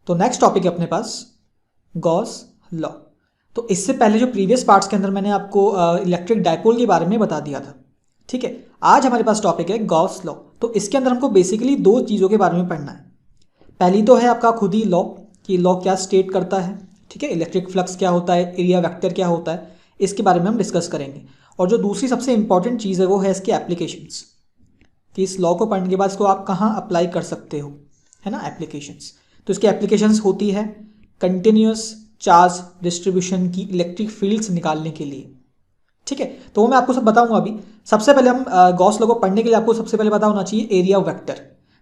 तो next topic है अपने पास गॉस लॉ। तो इससे पहले जो प्रीवियस पार्ट्स के अंदर मैंने आपको इलेक्ट्रिक डायपोल के बारे में बता दिया था, ठीक है। आज हमारे पास टॉपिक है गॉस लॉ। तो इसके अंदर हमको बेसिकली दो चीज़ों के बारे में पढ़ना है। पहली तो है आपका खुद ही लॉ, कि लॉ क्या स्टेट करता है, ठीक है। इलेक्ट्रिक फ्लक्स क्या होता है, एरिया वेक्टर क्या होता है, इसके बारे में हम डिस्कस करेंगे। और जो दूसरी सबसे इंपॉर्टेंट चीज़ है वो है इसकी एप्लीकेशंस, कि इस लॉ को पढ़ने के बाद इसको आप कहाँ अप्लाई कर सकते हो, है ना, एप्लीकेशंस। तो इसकी एप्लीकेशंस होती है कंटिन्यूस चार्ज डिस्ट्रीब्यूशन की इलेक्ट्रिक फील्ड्स निकालने के लिए, ठीक है। तो वो मैं आपको सब बताऊंगा अभी। सबसे पहले हम गॉस लॉ को पढ़ने के लिए आपको सबसे पहले पता होना चाहिए एरिया वेक्टर।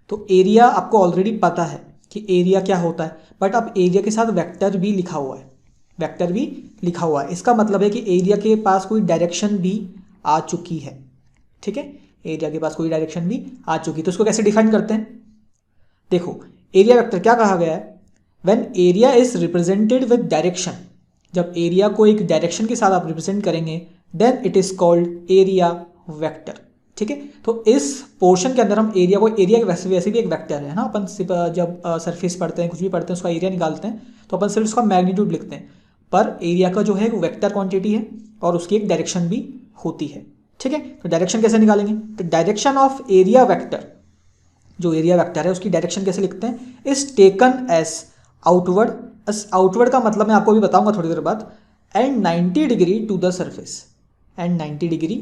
तो एरिया आपको ऑलरेडी पता है कि एरिया क्या होता है, बट अब एरिया के साथ वेक्टर भी लिखा हुआ है, वेक्टर भी लिखा हुआ है। इसका मतलब है कि एरिया के पास कोई डायरेक्शन भी आ चुकी है, ठीक है। एरिया के पास कोई डायरेक्शन भी आ चुकी है। तो इसको कैसे डिफाइन करते हैं, देखो एरिया वेक्टर क्या कहा गया है, when area is represented with direction. जब एरिया को एक डायरेक्शन के साथ आप रिप्रेजेंट करेंगे then it is called area vector, ठीक है। तो इस पोर्शन के अंदर हम एरिया को, एरिया वैसे भी एक वेक्टर है ना। अपन जब सरफेस पढ़ते हैं, कुछ भी पढ़ते हैं, उसका एरिया निकालते हैं तो अपन सिर्फ उसका मैग्नीट्यूड लिखते हैं, पर एरिया का जो है वो वेक्टर क्वांटिटी है और उसकी एक डायरेक्शन भी होती है, ठीक है। तो डायरेक्शन कैसे निकालेंगे, तो डायरेक्शन ऑफ एरिया वेक्टर, जो एरिया वेक्टर है उसकी डायरेक्शन कैसे लिखते हैं, is taken as outward. Outward का मतलब मैं आपको भी बताऊंगा थोड़ी देर बाद। And 90 degree to the surface, and 90 degree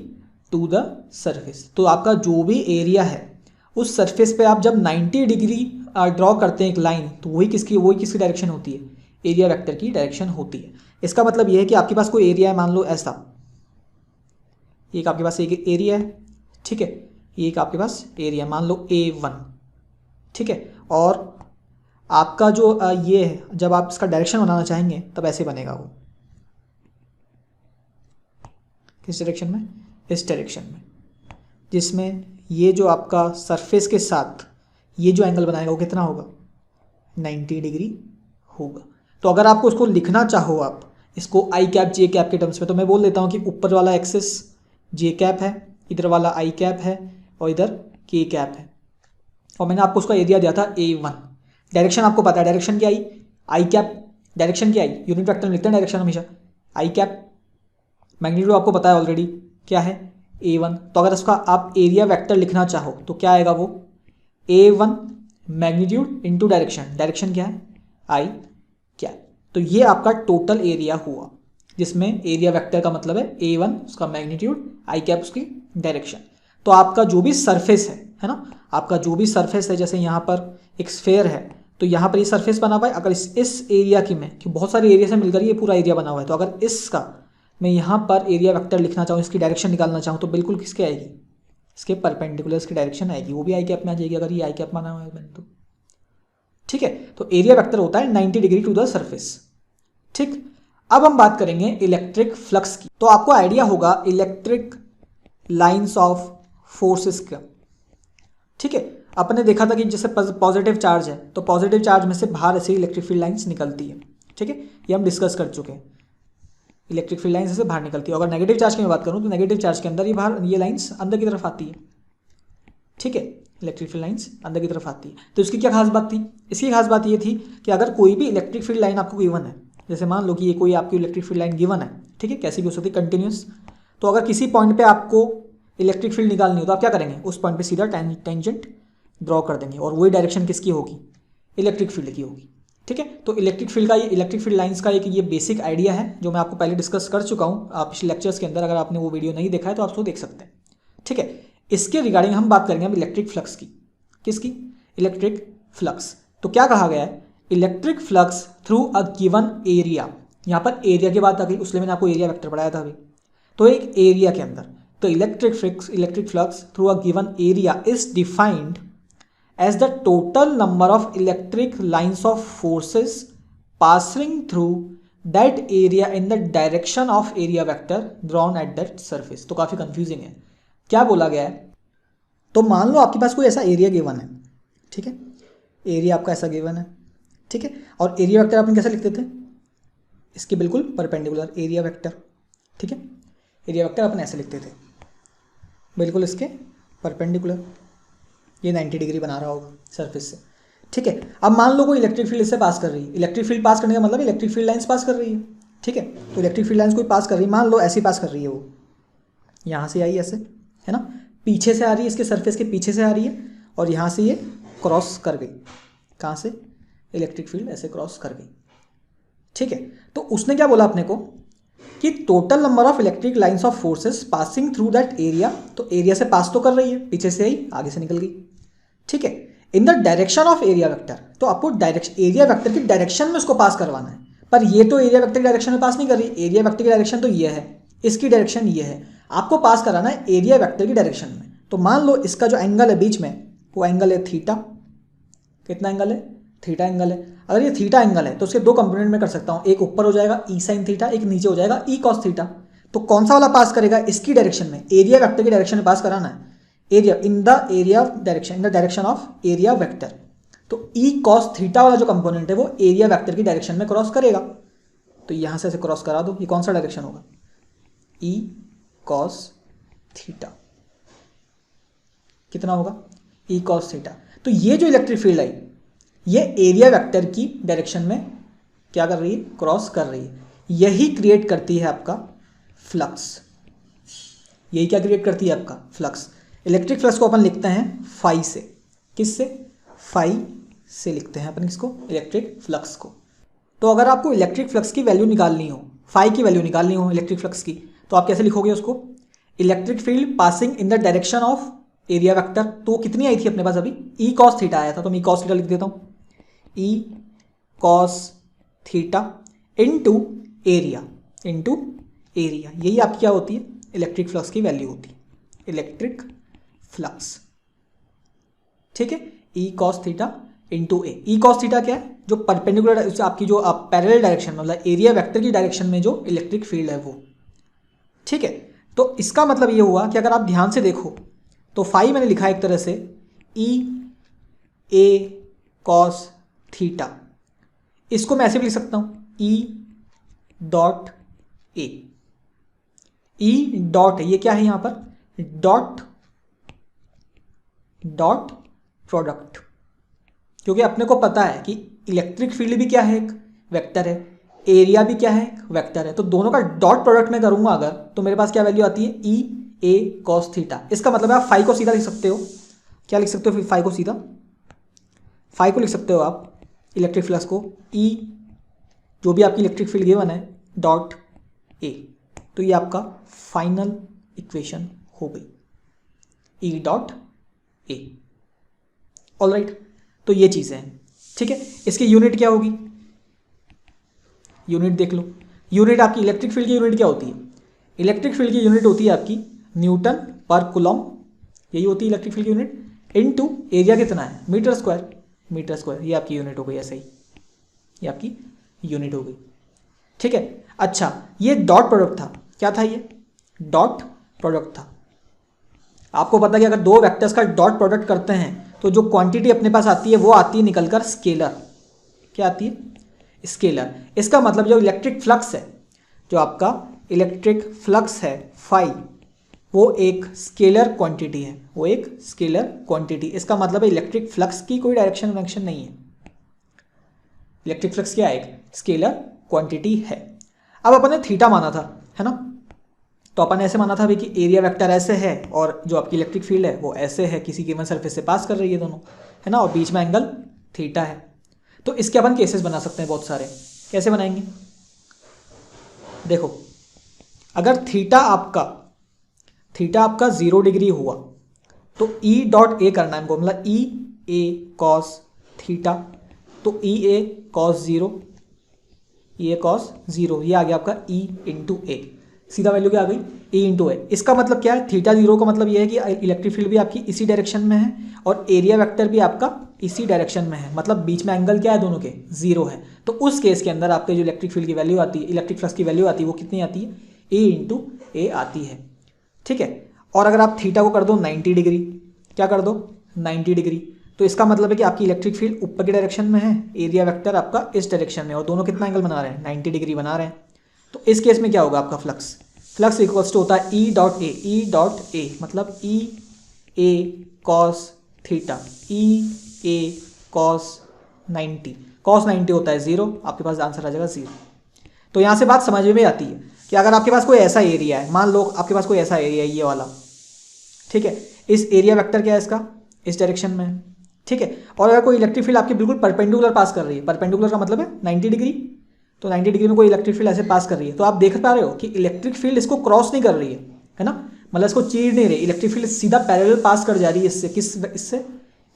to the surface. तो आपका जो भी एरिया है उस सरफेस पे आप जब 90 डिग्री ड्रॉ करते हैं एक लाइन, तो वही किसकी डायरेक्शन होती है, एरिया वेक्टर की डायरेक्शन होती है। इसका मतलब यह है कि आपके पास कोई एरिया है, मान लो ऐसा, एक आपके पास एक एरिया है, ठीक है। ये एक आपके पास एरिया मान लो A1, ठीक है। और आपका जो ये है, जब आप इसका डायरेक्शन बनाना चाहेंगे तब ऐसे बनेगा वो, किस डायरेक्शन में, इस डायरेक्शन में, जिसमें ये जो आपका सरफेस के साथ ये जो एंगल बनाएगा वो कितना होगा, 90 डिग्री होगा। तो अगर आपको उसको लिखना चाहो, आप इसको आई कैप जे कैप के टर्म्स में, तो मैं बोल देता हूँ कि ऊपर वाला एक्सिस जे कैप है, इधर वाला आई कैप है और इधर के कैप है। और मैंने आपको उसका एरिया दिया था A1। डायरेक्शन आपको पता है, डायरेक्शन क्या आई, आई कैप, डायरेक्शन क्या आई, यूनिट वेक्टर में लिखते हैं डायरेक्शन हमेशा, आई कैप। मैग्नीट्यूड आपको पता है ऑलरेडी क्या है, A1। तो अगर उसका आप एरिया वेक्टर लिखना चाहो तो क्या आएगा वो, A1 magnitude into direction, direction क्या है, आई कैप। तो ये आपका टोटल एरिया हुआ, जिसमें एरिया वेक्टर का मतलब है A1 उसका मैग्नीट्यूड, आई कैप उसकी डायरेक्शन। तो आपका जो भी सरफेस है ना, आपका जो भी सरफेस है, जैसे यहाँ पर एक स्फेयर है तो यहाँ पर ये सरफेस बना हुआ है। अगर इस एरिया की मैं, कि बहुत सारे एरिया से मिलकर ये पूरा एरिया बना हुआ है, तो अगर इसका मैं यहाँ पर एरिया वेक्टर लिखना चाहूँ, इसकी डायरेक्शन निकालना चाहूँ, तो बिल्कुल किसके आएगी, इसके परपेंडिकुलर इसकी डायरेक्शन आएगी, वो भी आई कैप में आ जाएगी अगर ये आई कैप बना हुआ है मैंने तो, ठीक है। तो एरिया वेक्टर होता है 90 डिग्री टू द सरफेस, ठीक। अब हम बात करेंगे इलेक्ट्रिक फ्लक्स की। तो आपको आइडिया होगा इलेक्ट्रिक लाइंस ऑफ फोर्सेस का, ठीक है। अपने देखा था कि जैसे पॉजिटिव चार्ज है तो पॉजिटिव चार्ज में से बाहर ऐसे इलेक्ट्रिक फील्ड लाइंस निकलती है, ठीक है। ये हम डिस्कस कर चुके हैं, इलेक्ट्रिक फील्ड लाइंस ऐसे बाहर निकलती है। अगर नेगेटिव चार्ज की मैं बात करूँ तो नेगेटिव चार्ज के अंदर ये बाहर, ये लाइंस अंदर की तरफ आती है, ठीक है। इलेक्ट्रिक फील्ड लाइंस अंदर की तरफ आती है। तो इसकी क्या खास बात थी, इसकी खास बात ये थी कि अगर कोई भी इलेक्ट्रिक फील्ड लाइन आपको गिवन है, जैसे मान लो कि ये कोई आपकी इलेक्ट्रिक फील्ड लाइन गिवन है, ठीक है, कैसी भी हो सकती है, कंटिन्यूस। तो अगर किसी पॉइंट पे आपको इलेक्ट्रिक फील्ड निकालनी हो तो आप क्या करेंगे, उस पॉइंट पे सीधा टेंजेंट ड्रॉ कर देंगे और वही डायरेक्शन किसकी होगी, इलेक्ट्रिक फील्ड की होगी, ठीक है। तो इलेक्ट्रिक फील्ड लाइंस का एक ये बेसिक आइडिया है जो मैं आपको पहले डिस्कस कर चुका हूँ पिछले लेक्चर्स के अंदर। अगर आपने वो वीडियो नहीं देखा है तो आप उसको देख सकते हैं, ठीक है। इसके रिगार्डिंग हम बात करेंगे अब इलेक्ट्रिक फ्लक्स की, किसकी, इलेक्ट्रिक फ्लक्स। तो क्या कहा गया है, electric flux through a given area. यहाँ पर एरिया की बात आ गई, उसलिए मैंने आपको एरिया वेक्टर पढ़ाया था अभी। तो एक एरिया के अंदर, तो electric flux through a given area is defined as the total number of electric lines of forces passing through that area in the direction of area vector drawn at that surface। तो काफ़ी confusing है, क्या बोला गया है। तो मान लो आपके पास कोई ऐसा एरिया गिवन है, ठीक है, एरिया आपका ऐसा गिवन है, ठीक है। और एरिया वेक्टर अपन कैसे लिखते थे, इसके बिल्कुल परपेंडिकुलर एरिया वेक्टर, ठीक है। एरिया वेक्टर अपन ऐसे लिखते थे, बिल्कुल इसके परपेंडिकुलर, ये 90 डिग्री बना रहा होगा सरफेस से, ठीक है। अब मान लो कोई इलेक्ट्रिक फील्ड इससे पास कर रही है, इलेक्ट्रिक फील्ड पास करने का मतलब इलेक्ट्रिक फील्ड लाइंस पास कर रही है, ठीक है। तो इलेक्ट्रिक फील्ड लाइंस कोई पास कर रही है, मान लो ऐसी पास कर रही है, वो यहाँ से आई ऐसे, है ना, पीछे से आ रही है, इसके सरफेस के पीछे से आ रही है, और यहाँ से ये क्रॉस कर गई, कहाँ से, इलेक्ट्रिक फील्ड ऐसे क्रॉस कर गई, ठीक है। तो उसने क्या बोला अपने को कि total number of electric lines of forces passing through that area, तो एरिया से पास तो कर रही है, पीछे से आई, आगे से निकल गई, ठीक है, in the direction of area vector. तो आपको डायरेक्शन, एरिया वेक्टर की डायरेक्शन में उसको पास करवाना है, पर ये तो एरिया वेक्टर की डायरेक्शन में पास नहीं कर रही, एरिया वेक्टर की डायरेक्शन तो ये है, इसकी डायरेक्शन ये है, आपको पास कराना है एरिया वेक्टर की डायरेक्शन में। तो मान लो इसका जो एंगल है बीच में, वो एंगल है थीटा, कितना एंगल है, थीटा एंगल है। अगर ये थीटा एंगल है तो उसके दो कंपोनेंट में कर सकता हूँ, एक ऊपर हो जाएगा ई साइन थीटा, एक नीचे हो जाएगा ई कॉस थीटा। तो कौन सा वाला पास करेगा, इसकी डायरेक्शन में, एरिया वेक्टर की डायरेक्शन में पास कराना है, area in the area direction, in the direction of area vector. तो ई कॉस थीटा वाला जो कंपोनेंट है वो एरिया वेक्टर की डायरेक्शन में क्रॉस करेगा, तो यहाँ से ऐसे क्रॉस करा दो, ये कौन सा डायरेक्शन होगा, ई कॉस थीटा, कितना होगा, ई कॉस थीटा। तो ये जो इलेक्ट्रिक फील्ड आई, ये एरिया वेक्टर की डायरेक्शन में क्या कर रही है, क्रॉस कर रही है, यही क्रिएट करती है आपका फ्लक्स, यही क्या क्रिएट करती है, आपका फ्लक्स। इलेक्ट्रिक फ्लक्स को अपन लिखते हैं फाई से, किससे, फाई से लिखते हैं अपन इसको, इलेक्ट्रिक फ्लक्स को। तो अगर आपको इलेक्ट्रिक फ्लक्स की वैल्यू निकालनी हो, फाई की वैल्यू निकालनी हो इलेक्ट्रिक फ्लक्स की, तो आप कैसे लिखोगे उसको, electric field passing in the direction of area vector. तो कितनी आई थी अपने पास अभी, ई कॉस थीटा आया था, तो मैं ई कॉस थीटा लिख देता हूँ, E cos theta into area, into area, यही आपकी क्या होती है, इलेक्ट्रिक फ्लक्स की वैल्यू होती है, इलेक्ट्रिक फ्लक्स, ठीक है। ई कॉस थीटा इंटू ए, ई कॉस थीटा क्या है, जो परपेंडिकुलर आपकी जो पैरेलल डायरेक्शन में, मतलब एरिया वेक्टर की डायरेक्शन में जो इलेक्ट्रिक फील्ड है वो, ठीक है। तो इसका मतलब ये हुआ कि अगर आप ध्यान से देखो तो फाई मैंने लिखा है एक तरह से ई ए कॉस थीटा, इसको मैं ऐसे भी लिख सकता हूँ E dot A, E dot है, ये क्या है यहाँ पर, डॉट डॉट प्रोडक्ट, क्योंकि अपने को पता है कि इलेक्ट्रिक फील्ड भी क्या है, एक वेक्टर है, एरिया भी क्या है, एक वेक्टर है, तो दोनों का डॉट प्रोडक्ट में करूंगा अगर, तो मेरे पास क्या वैल्यू आती है, ई ए कॉस थीटा। इसका मतलब है आप फाई को सीधा लिख सकते हो, क्या लिख सकते हो फिर, फाई को सीधा, फाई को लिख सकते हो आप इलेक्ट्रिक फ्लक्स को ई, जो भी आपकी इलेक्ट्रिक फील्ड गिवन है, डॉट ए, तो ये आपका फाइनल इक्वेशन हो गई, ई डॉट ए, ऑलराइट। तो ये चीज़ें हैं, ठीक है। इसकी यूनिट क्या होगी, यूनिट देख लो, यूनिट आपकी इलेक्ट्रिक फील्ड की यूनिट क्या होती है, इलेक्ट्रिक फील्ड की यूनिट होती है आपकी न्यूटन पर कूलम, यही होती है इलेक्ट्रिक फील्ड की यूनिट, इनटू एरिया कितना है, मीटर स्क्वायर, मीटर स्क्वायर, ये आपकी यूनिट हो गई, ऐसे ही ये आपकी यूनिट हो गई, ठीक है। अच्छा, ये डॉट प्रोडक्ट था, क्या था ये, डॉट प्रोडक्ट था। आपको पता है कि अगर दो वेक्टर्स का डॉट प्रोडक्ट करते हैं तो जो क्वांटिटी अपने पास आती है वो आती है निकलकर स्केलर, क्या आती है, स्केलर। इसका मतलब जो इलेक्ट्रिक फ्लक्स है, जो आपका इलेक्ट्रिक फ्लक्स है फाई, वो एक स्केलर क्वांटिटी है, वो एक स्केलर क्वांटिटी। इसका मतलब है इलेक्ट्रिक फ्लक्स की कोई डायरेक्शन वायरेक्शन नहीं है, इलेक्ट्रिक फ्लक्स क्या है, एक स्केलर क्वांटिटी है। अब अपन ने थीटा माना था, है ना, तो अपन ऐसे माना था भी कि एरिया वेक्टर ऐसे है और जो आपकी इलेक्ट्रिक फील्ड है वो ऐसे है, किसी गिवन सरफेस से पास कर रही है दोनों, है ना, और बीच में एंगल थीटा है। तो इसके अपन केसेस बना सकते हैं बहुत सारे, कैसे बनाएंगे, देखो, अगर थीटा आपका 0 डिग्री हुआ तो ई डॉट ए करना है हमको, मतलब ई ए कॉस थीटा, तो ई ए कॉस 0, ई ए कॉस 0, ये आ गया आपका ई इंटू ए, सीधा वैल्यू क्या आ गई, ई इंटू ए। इसका मतलब क्या है, थीटा 0 का मतलब ये है कि इलेक्ट्रिक फील्ड भी आपकी इसी डायरेक्शन में है और एरिया वेक्टर भी आपका इसी डायरेक्शन में है, मतलब बीच में एंगल क्या है, दोनों के 0 है। तो उस केस के अंदर आपके जो इलेक्ट्रिक फील्ड की वैल्यू आती है, इलेक्ट्रिक फ्लक्स की वैल्यू आती है, वो कितनी आती है, ई इंटू ए आती है, ठीक है। और अगर आप थीटा को कर दो 90 डिग्री, क्या कर दो 90 डिग्री, तो इसका मतलब है कि आपकी इलेक्ट्रिक फील्ड ऊपर की डायरेक्शन में है, एरिया वेक्टर आपका इस डायरेक्शन में, और दोनों कितना एंगल बना रहे हैं, 90 डिग्री बना रहे हैं। तो इस केस में क्या होगा आपका फ्लक्स, फ्लक्स इक्वल्स टू होता है E dot A, E dot A मतलब ई ए कॉस थीटा, ई ए कॉस 90, cos 90 होता है 0, आपके पास आंसर आ जाएगा 0। तो यहाँ से बात समझ में आती है कि अगर आपके पास कोई ऐसा एरिया है, मान लो आपके पास कोई ऐसा एरिया है ये वाला, ठीक है, इस एरिया वेक्टर क्या है इसका, इस डायरेक्शन में, ठीक है, और अगर कोई इलेक्ट्रिक फील्ड आपकी बिल्कुल परपेंडिकुलर पास कर रही है, परपेंडिकुलर का मतलब है 90 डिग्री, तो 90 डिग्री में कोई इलेक्ट्रिक फील्ड ऐसे पास कर रही है, तो आप देख पा रहे हो कि इलेक्ट्रिक फील्ड इसको क्रॉस नहीं कर रही है ना, मतलब इसको चीर नहीं रही, इलेक्ट्रिक फील्ड सीधा पैरेलल पास कर जा रही है इससे, इससे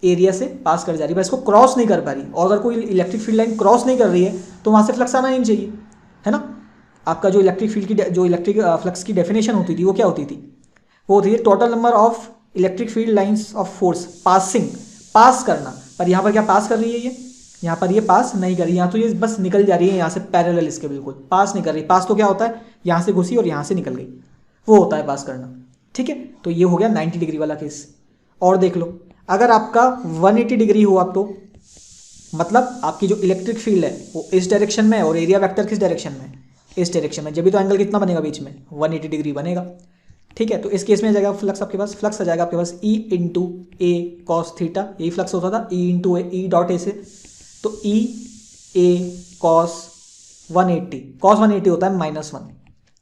एरिया से पास कर जा रही है, बस इसको क्रॉस नहीं कर पा रही। और अगर कोई इलेक्ट्रिक फील्ड लाइन क्रॉस नहीं कर रही है तो वहाँ से फ्लक्स आना नहीं चाहिए, है ना। आपका जो इलेक्ट्रिक फील्ड की जो इलेक्ट्रिक फ्लक्स की डेफिनेशन होती थी वो क्या होती थी, वो होती थी total number of electric field lines of force passing, पास करना। पर यहाँ पर क्या पास कर रही है ये, यहाँ पर ये पास नहीं कर रही, यहाँ तो ये बस निकल जा रही है यहाँ से पैरेलल, इसके बिल्कुल पास नहीं कर रही। पास तो क्या होता है, यहाँ से घुसी और यहाँ से निकल गई, वो होता है पास करना, ठीक है। तो ये हो गया 90 डिग्री वाला केस। और देख लो अगर आपका 180 डिग्री हुआ तो मतलब आपकी जो इलेक्ट्रिक फील्ड है वो इस डायरेक्शन में और एरिया वेक्टर किस डायरेक्शन में, इस डायरेक्शन में, जब भी तो एंगल कितना बनेगा बीच में, 180 डिग्री बनेगा, ठीक है। तो इस केस में आ जाएगा फ्लक्स, आपके पास फ्लक्स आ जाएगा आपके पास E इंटू ए कॉस थीटा, यही फ्लक्स होता था E into A, E dot A से, तो E ए कॉस 180, कॉस 180 होता है -1,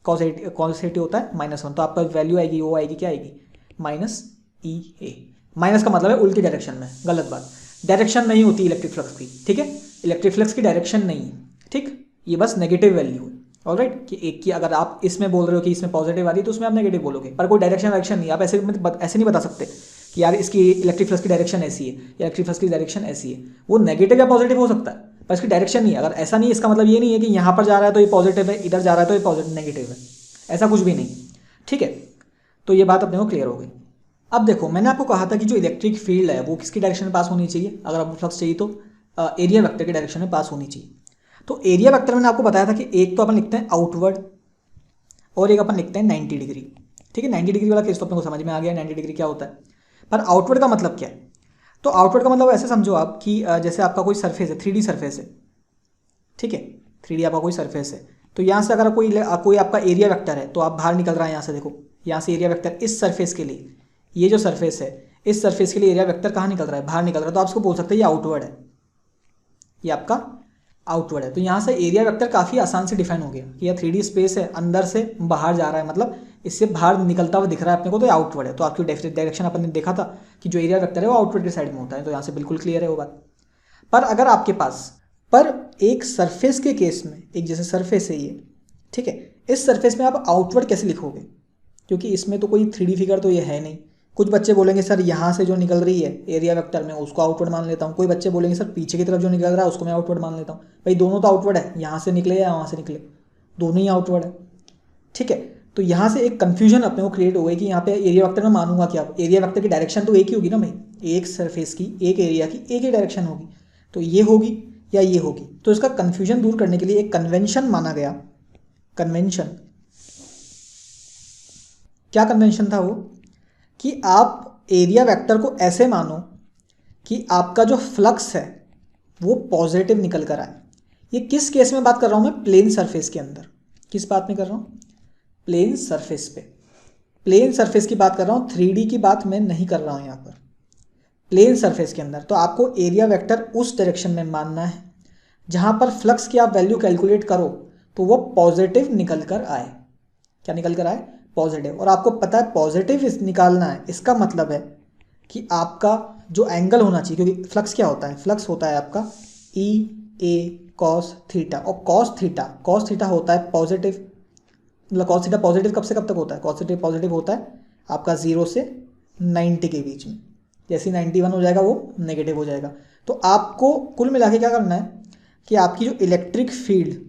कॉस 80 होता है -1, तो आपका वैल्यू आएगी, वो आएगी क्या आएगी, -EA। माइनस का मतलब है उल्टी डायरेक्शन में, गलत बात, डायरेक्शन नहीं होती इलेक्ट्रिक फ्लक्स की, ठीक है, इलेक्ट्रिक फ्लक्स की डायरेक्शन नहीं है, ठीक, ये बस नेगेटिव वैल्यू है, ऑलराइट, कि एक की अगर आप इसमें बोल रहे हो कि इसमें पॉजिटिव आ रही है तो उसमें आप नेगेटिव बोलोगे, पर कोई डायरेक्शन नहीं, आप ऐसे नहीं बता सकते कि यार इसकी इलेक्ट्रिक फ्लक्स की डायरेक्शन ऐसी है, इलेक्ट्रिक फ्लक्स की डायरेक्शन ऐसी है, वो नेगेटिव या पॉजिटिव हो सकता है पर इसकी डायरेक्शन नहीं है। अगर ऐसा नहीं, इसका मतलब ये नहीं है कि यहाँ पर जा रहा है तो ये पॉजिटिव है, इधर जा रहा है तो ये पॉजिटिव नेगेटिव है, ऐसा कुछ भी नहीं, ठीक है। तो ये बात अपने को क्लियर हो गई। अब देखो मैंने आपको कहा था कि जो इलेक्ट्रिक फील्ड है वो किसकी डायरेक्शन में पास होनी चाहिए, अगर आपको फ्लक्स चाहिए तो एरिया वेक्टर की डायरेक्शन में पास होनी चाहिए। तो एरिया वेक्टर मैंने आपको बताया था कि एक तो अपन लिखते हैं आउटवर्ड और एक अपन लिखते हैं 90 डिग्री, ठीक है। 90 डिग्री वाला केस तो अपने को समझ में आ गया 90 डिग्री क्या होता है, पर आउटवर्ड का मतलब क्या है। तो आउटवर्ड का मतलब ऐसे समझो आप कि जैसे आपका कोई सरफेस है, 3D सरफेस है, ठीक है, 3D आपका कोई सरफेस है, तो यहाँ से अगर कोई आपका एरिया वेक्टर है तो आप बाहर निकल रहा है, यहाँ से देखो, यहाँ से एरिया वेक्टर इस सरफेस के लिए, ये जो सरफेस है इस सरफेस के लिए एरिया वेक्टर कहाँ निकल रहा है, बाहर निकल रहा है, तो आप इसको बोल सकते हैं ये आउटवर्ड है, ये आपका आउटवर्ड है। तो यहाँ से एरिया वेक्टर काफ़ी आसान से डिफाइन हो गया कि यह 3D स्पेस है, अंदर से बाहर जा रहा है, मतलब इससे बाहर निकलता हुआ दिख रहा है अपने को, तो ये आउटवर्ड है। तो आपकी डायरेक्शन अपन ने देखा था कि जो एरिया वेक्टर है वो आउटवर्ड की साइड में होता है, तो यहाँ से बिल्कुल क्लियर है वो बात। पर अगर आपके पास एक सरफेस के केस में, एक जैसे सरफेस है ये, ठीक है, इस सरफेस में आप आउटवर्ड कैसे लिखोगे, क्योंकि इसमें तो कोई 3D फिगर तो ये है नहीं। कुछ बच्चे बोलेंगे सर यहाँ से जो निकल रही है एरिया वेक्टर में उसको आउटवर्ड मान लेता हूँ, कोई बच्चे बोलेंगे सर पीछे की तरफ जो निकल रहा है उसको मैं आउटवर्ड मान लेता हूँ। भाई दोनों तो आउटवर्ड है, यहाँ से निकले या वहाँ से निकले, दोनों ही आउटवर्ड है, ठीक है। तो यहाँ से एक कन्फ्यूजन अपने को क्रिएट हो गई कि यहाँ पे एरिया वेक्टर में मानूंगा क्या, एरिया वेक्टर की डायरेक्शन तो एक ही होगी ना भाई, एक सरफेस की, एक एरिया की एक ही डायरेक्शन होगी, तो ये होगी या ये होगी। तो इसका कन्फ्यूजन दूर करने के लिए एक कन्वेंशन माना गया। कन्वेंशन क्या कन्वेंशन था वो, कि आप एरिया वेक्टर को ऐसे मानो कि आपका जो फ्लक्स है वो पॉजिटिव निकल कर आए। ये किस केस में बात कर रहा हूँ मैं, प्लेन सरफेस के अंदर। किस बात में कर रहा हूँ, प्लेन सरफेस पे, प्लेन सरफेस की बात कर रहा हूँ, 3D की बात मैं नहीं कर रहा हूँ यहाँ पर, प्लेन सरफेस के अंदर। तो आपको एरिया वेक्टर उस डायरेक्शन में मानना है जहाँ पर फ्लक्स की आप वैल्यू कैलकुलेट करो तो वो पॉजिटिव निकल कर आए। क्या निकल कर आए, पॉजिटिव। और आपको पता है पॉजिटिव निकालना है, इसका मतलब है कि आपका जो एंगल होना चाहिए, क्योंकि फ्लक्स क्या होता है, फ्लक्स होता है आपका ई ए कॉस थीटा, और कॉस थीटा होता है पॉजिटिव, मतलब कॉस थीटा पॉजिटिव कब से कब तक होता है, कॉस थीटा पॉजिटिव होता है आपका 0 से 90 के बीच में, जैसे 91 हो जाएगा वो नेगेटिव हो जाएगा। तो आपको कुल मिला के क्या करना है कि आपकी जो इलेक्ट्रिक फील्ड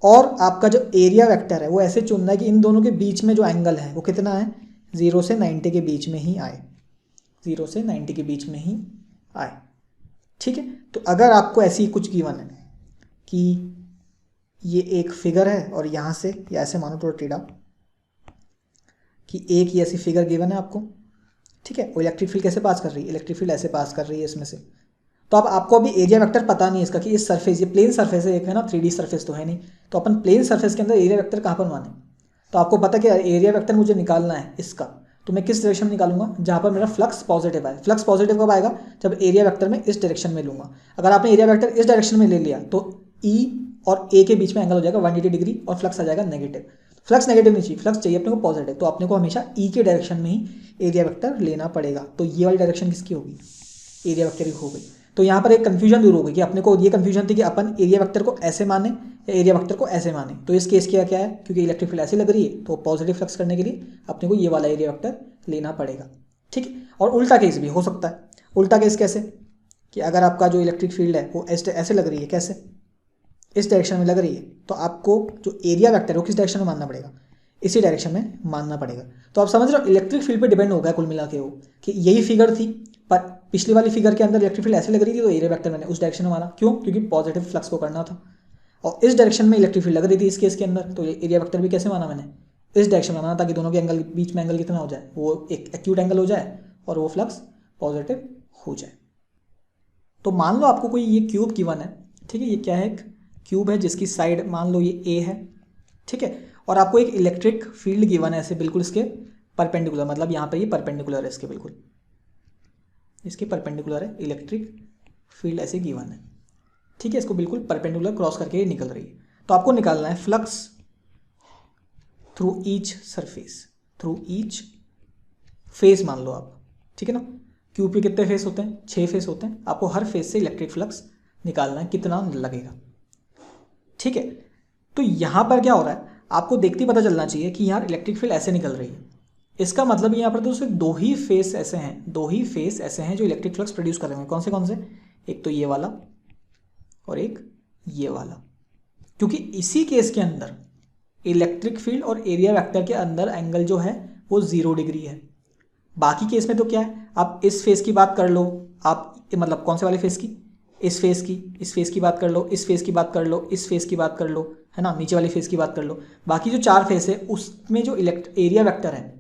और आपका जो एरिया वेक्टर है वो ऐसे चुनना है कि इन दोनों के बीच में जो एंगल है वो कितना है, 0 से 90 के बीच में ही आए, 0 से 90 के बीच में ही आए, ठीक है। तो अगर आपको ऐसी कुछ गिवन है कि ये एक फिगर है और यहाँ से या ऐसे मानो तो टेढ़ा कि एक ही ऐसी फिगर गिवन है आपको, ठीक है, वो इलेक्ट्रिक फील्ड कैसे पास कर रही है, इलेक्ट्रिक फील्ड ऐसे पास कर रही है इसमें से। तो अब आपको अभी एरिया वेक्टर पता नहीं है इसका कि इस सरफेस, ये प्लेन सरफेस है एक, है ना, 3D सरफेस तो है नहीं, तो अपन प्लेन सरफेस के अंदर एरिया वेक्टर कहाँ पर माने। तो आपको पता कि एरिया वेक्टर मुझे निकालना है इसका, तो मैं किस डायरेक्शन में निकालूंगा, जहाँ पर मेरा फ्लक्स पॉजिटिव आए। फ्लक्स पॉजिटिव कब आएगा, जब एरिया वेक्टर में इस डायरेक्शन में लूंगा। अगर आपने एरिया वेक्टर इस डायरेक्शन में ले लिया तो ई और ए के बीच में एंगल हो जाएगा 180 डिग्री और फ्लक्स आ जाएगा नेगेटिव। फ्लक्स नेगेटिव नहीं चाहिए, फ्लक्स चाहिए अपने को पॉजिटिव, तो अपने को हमेशा ई के डायरेक्शन में ही एरिया वेक्टर लेना पड़ेगा। तो ये वाली डायरेक्शन किसकी होगी, एरिया वेक्टर की हो गई। तो यहाँ पर एक कंफ्यूजन दूर हो गई कि अपने को ये कंफ्यूजन थी कि अपन एरिया वेक्टर को ऐसे माने या एरिया वेक्टर को ऐसे माने। तो इस केस क्या क्या है, क्योंकि इलेक्ट्रिक फील्ड ऐसे लग रही है तो पॉजिटिव फ्लक्स करने के लिए अपने को ये वाला एरिया वेक्टर लेना पड़ेगा, ठीक है। और उल्टा केस भी हो सकता है। उल्टा केस कैसे, कि अगर आपका जो इलेक्ट्रिक फील्ड है वो ऐसे लग रही है, कैसे, इस डायरेक्शन में लग रही है, तो आपको जो एरिया वेक्टर है वो किस डायरेक्शन में मानना पड़ेगा, इसी डायरेक्शन में मानना पड़ेगा। तो आप समझ रहे हो इलेक्ट्रिक फील्ड पे डिपेंड होगा कुल मिला के वो, कि यही फिगर थी पर पिछली वाली फिगर के अंदर इलेक्ट्रिक फील्ड ऐसे लग रही थी तो एरिया वेक्टर मैंने उस डायरेक्शन में माना। क्यों, क्योंकि पॉजिटिव फ्लक्स को करना था और इस डायरेक्शन में इलेक्ट्रिक फील्ड लग रही थी इस केस के अंदर, तो एरिया वेक्टर भी कैसे माना मैंने, इस डायरेक्शन में माना, ताकि दोनों के एंगल बीच में एंगल कितना हो जाए, वो एक एक्यूट एंगल हो जाए और वो फ्लक्स पॉजिटिव हो जाए। तो मान लो आपको कोई ये क्यूब गिवन है, ठीक है, ये क्या है, एक क्यूब है जिसकी साइड मान लो ये ए है, ठीक है, और आपको एक इलेक्ट्रिक फील्ड गिवन है ऐसे बिल्कुल इसके परपेंडिकुलर, मतलब यहाँ पर ये परपेंडिकुलर है इसके, बिल्कुल इसके परपेंडिकुलर है इलेक्ट्रिक फील्ड ऐसे गिवन है, ठीक है, इसको बिल्कुल परपेंडिकुलर क्रॉस करके ये निकल रही है। तो आपको निकालना है flux through each surface, through each face मान लो आप, ठीक है ना। क्यूब के कितने फेस होते हैं, 6 फेस होते हैं, आपको हर फेस से इलेक्ट्रिक फ्लक्स निकालना है, कितना लगेगा, ठीक है। तो यहाँ पर क्या हो रहा है, आपको देखते ही पता चलना चाहिए कि यहाँ इलेक्ट्रिक फील्ड ऐसे निकल रही है। इसका मतलब यहाँ पर तो सिर्फ 2 ही फेस ऐसे हैं, 2 ही फेस ऐसे हैं जो इलेक्ट्रिक फ्लक्स प्रोड्यूस कर रहे हैं। कौन से, एक तो ये वाला और एक ये वाला, क्योंकि इसी केस के अंदर इलेक्ट्रिक फील्ड और एरिया वेक्टर के अंदर एंगल जो है वो 0 डिग्री है। बाकी केस में तो क्या है, आप इस फेस की बात कर लो, आप मतलब कौन से वाले फेस की, इस फेस की बात कर लो, इस फेस की बात कर लो, इस फेस की बात कर लो, है ना, नीचे वाले फेस की बात कर लो। बाकी जो 4 फेस है उसमें जो एरिया वेक्टर है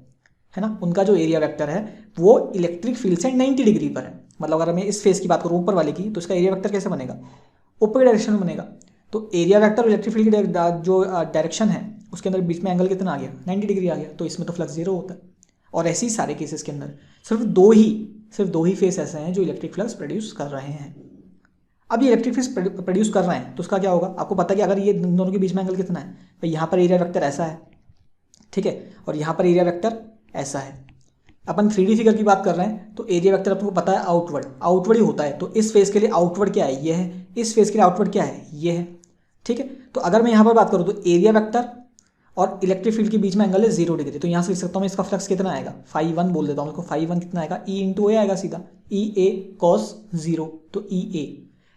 ना, उनका जो एरिया वेक्टर है वो इलेक्ट्रिक फील्ड से 90 डिग्री पर है। मतलब अगर मैं इस फेस की बात करूँ ऊपर वाले की, तो इसका एरिया वेक्टर कैसे बनेगा, ऊपर के डायरेक्शन में बनेगा। तो एरिया वेक्टर और इलेक्ट्रिक फील्ड की जो डायरेक्शन है उसके अंदर बीच में एंगल कितना आ गया, 90 डिग्री आ गया, तो इसमें तो फ्लक्स 0 होता है। और ऐसे ही सारे केसेस के अंदर सिर्फ दो ही फेस ऐसे हैं जो इलेक्ट्रिक फ्लक्स प्रोड्यूस कर रहे हैं। अब ये इलेक्ट्रिक फ्लक्स प्रोड्यूस कर रहे हैं तो उसका क्या होगा, आपको पता है कि अगर ये दोनों के बीच में एंगल कितना है, भाई यहाँ पर एरिया वेक्टर ऐसा है, ठीक है, और यहाँ पर एरिया वेक्टर ऐसा है। अपन 3D फिगर की बात कर रहे हैं तो एरिया वेक्टर आपको पता है आउटवर्ड ही होता है। तो इस फेस के लिए आउटवर्ड क्या है, ये है, इस फेस के लिए आउटवर्ड क्या है, ये है, ठीक है। तो अगर मैं यहाँ पर बात करूँ तो एरिया वेक्टर और इलेक्ट्रिक फील्ड के बीच में एंगल है 0 डिग्री, तो यहाँ से लिख सकता हूँ मैं इसका फ्लक्स कितना आएगा, φ1 बोल देता हूँ उसको, φ1 कितना आएगा, E इंटू ए आएगा सीधा, E A cos 0, तो E A।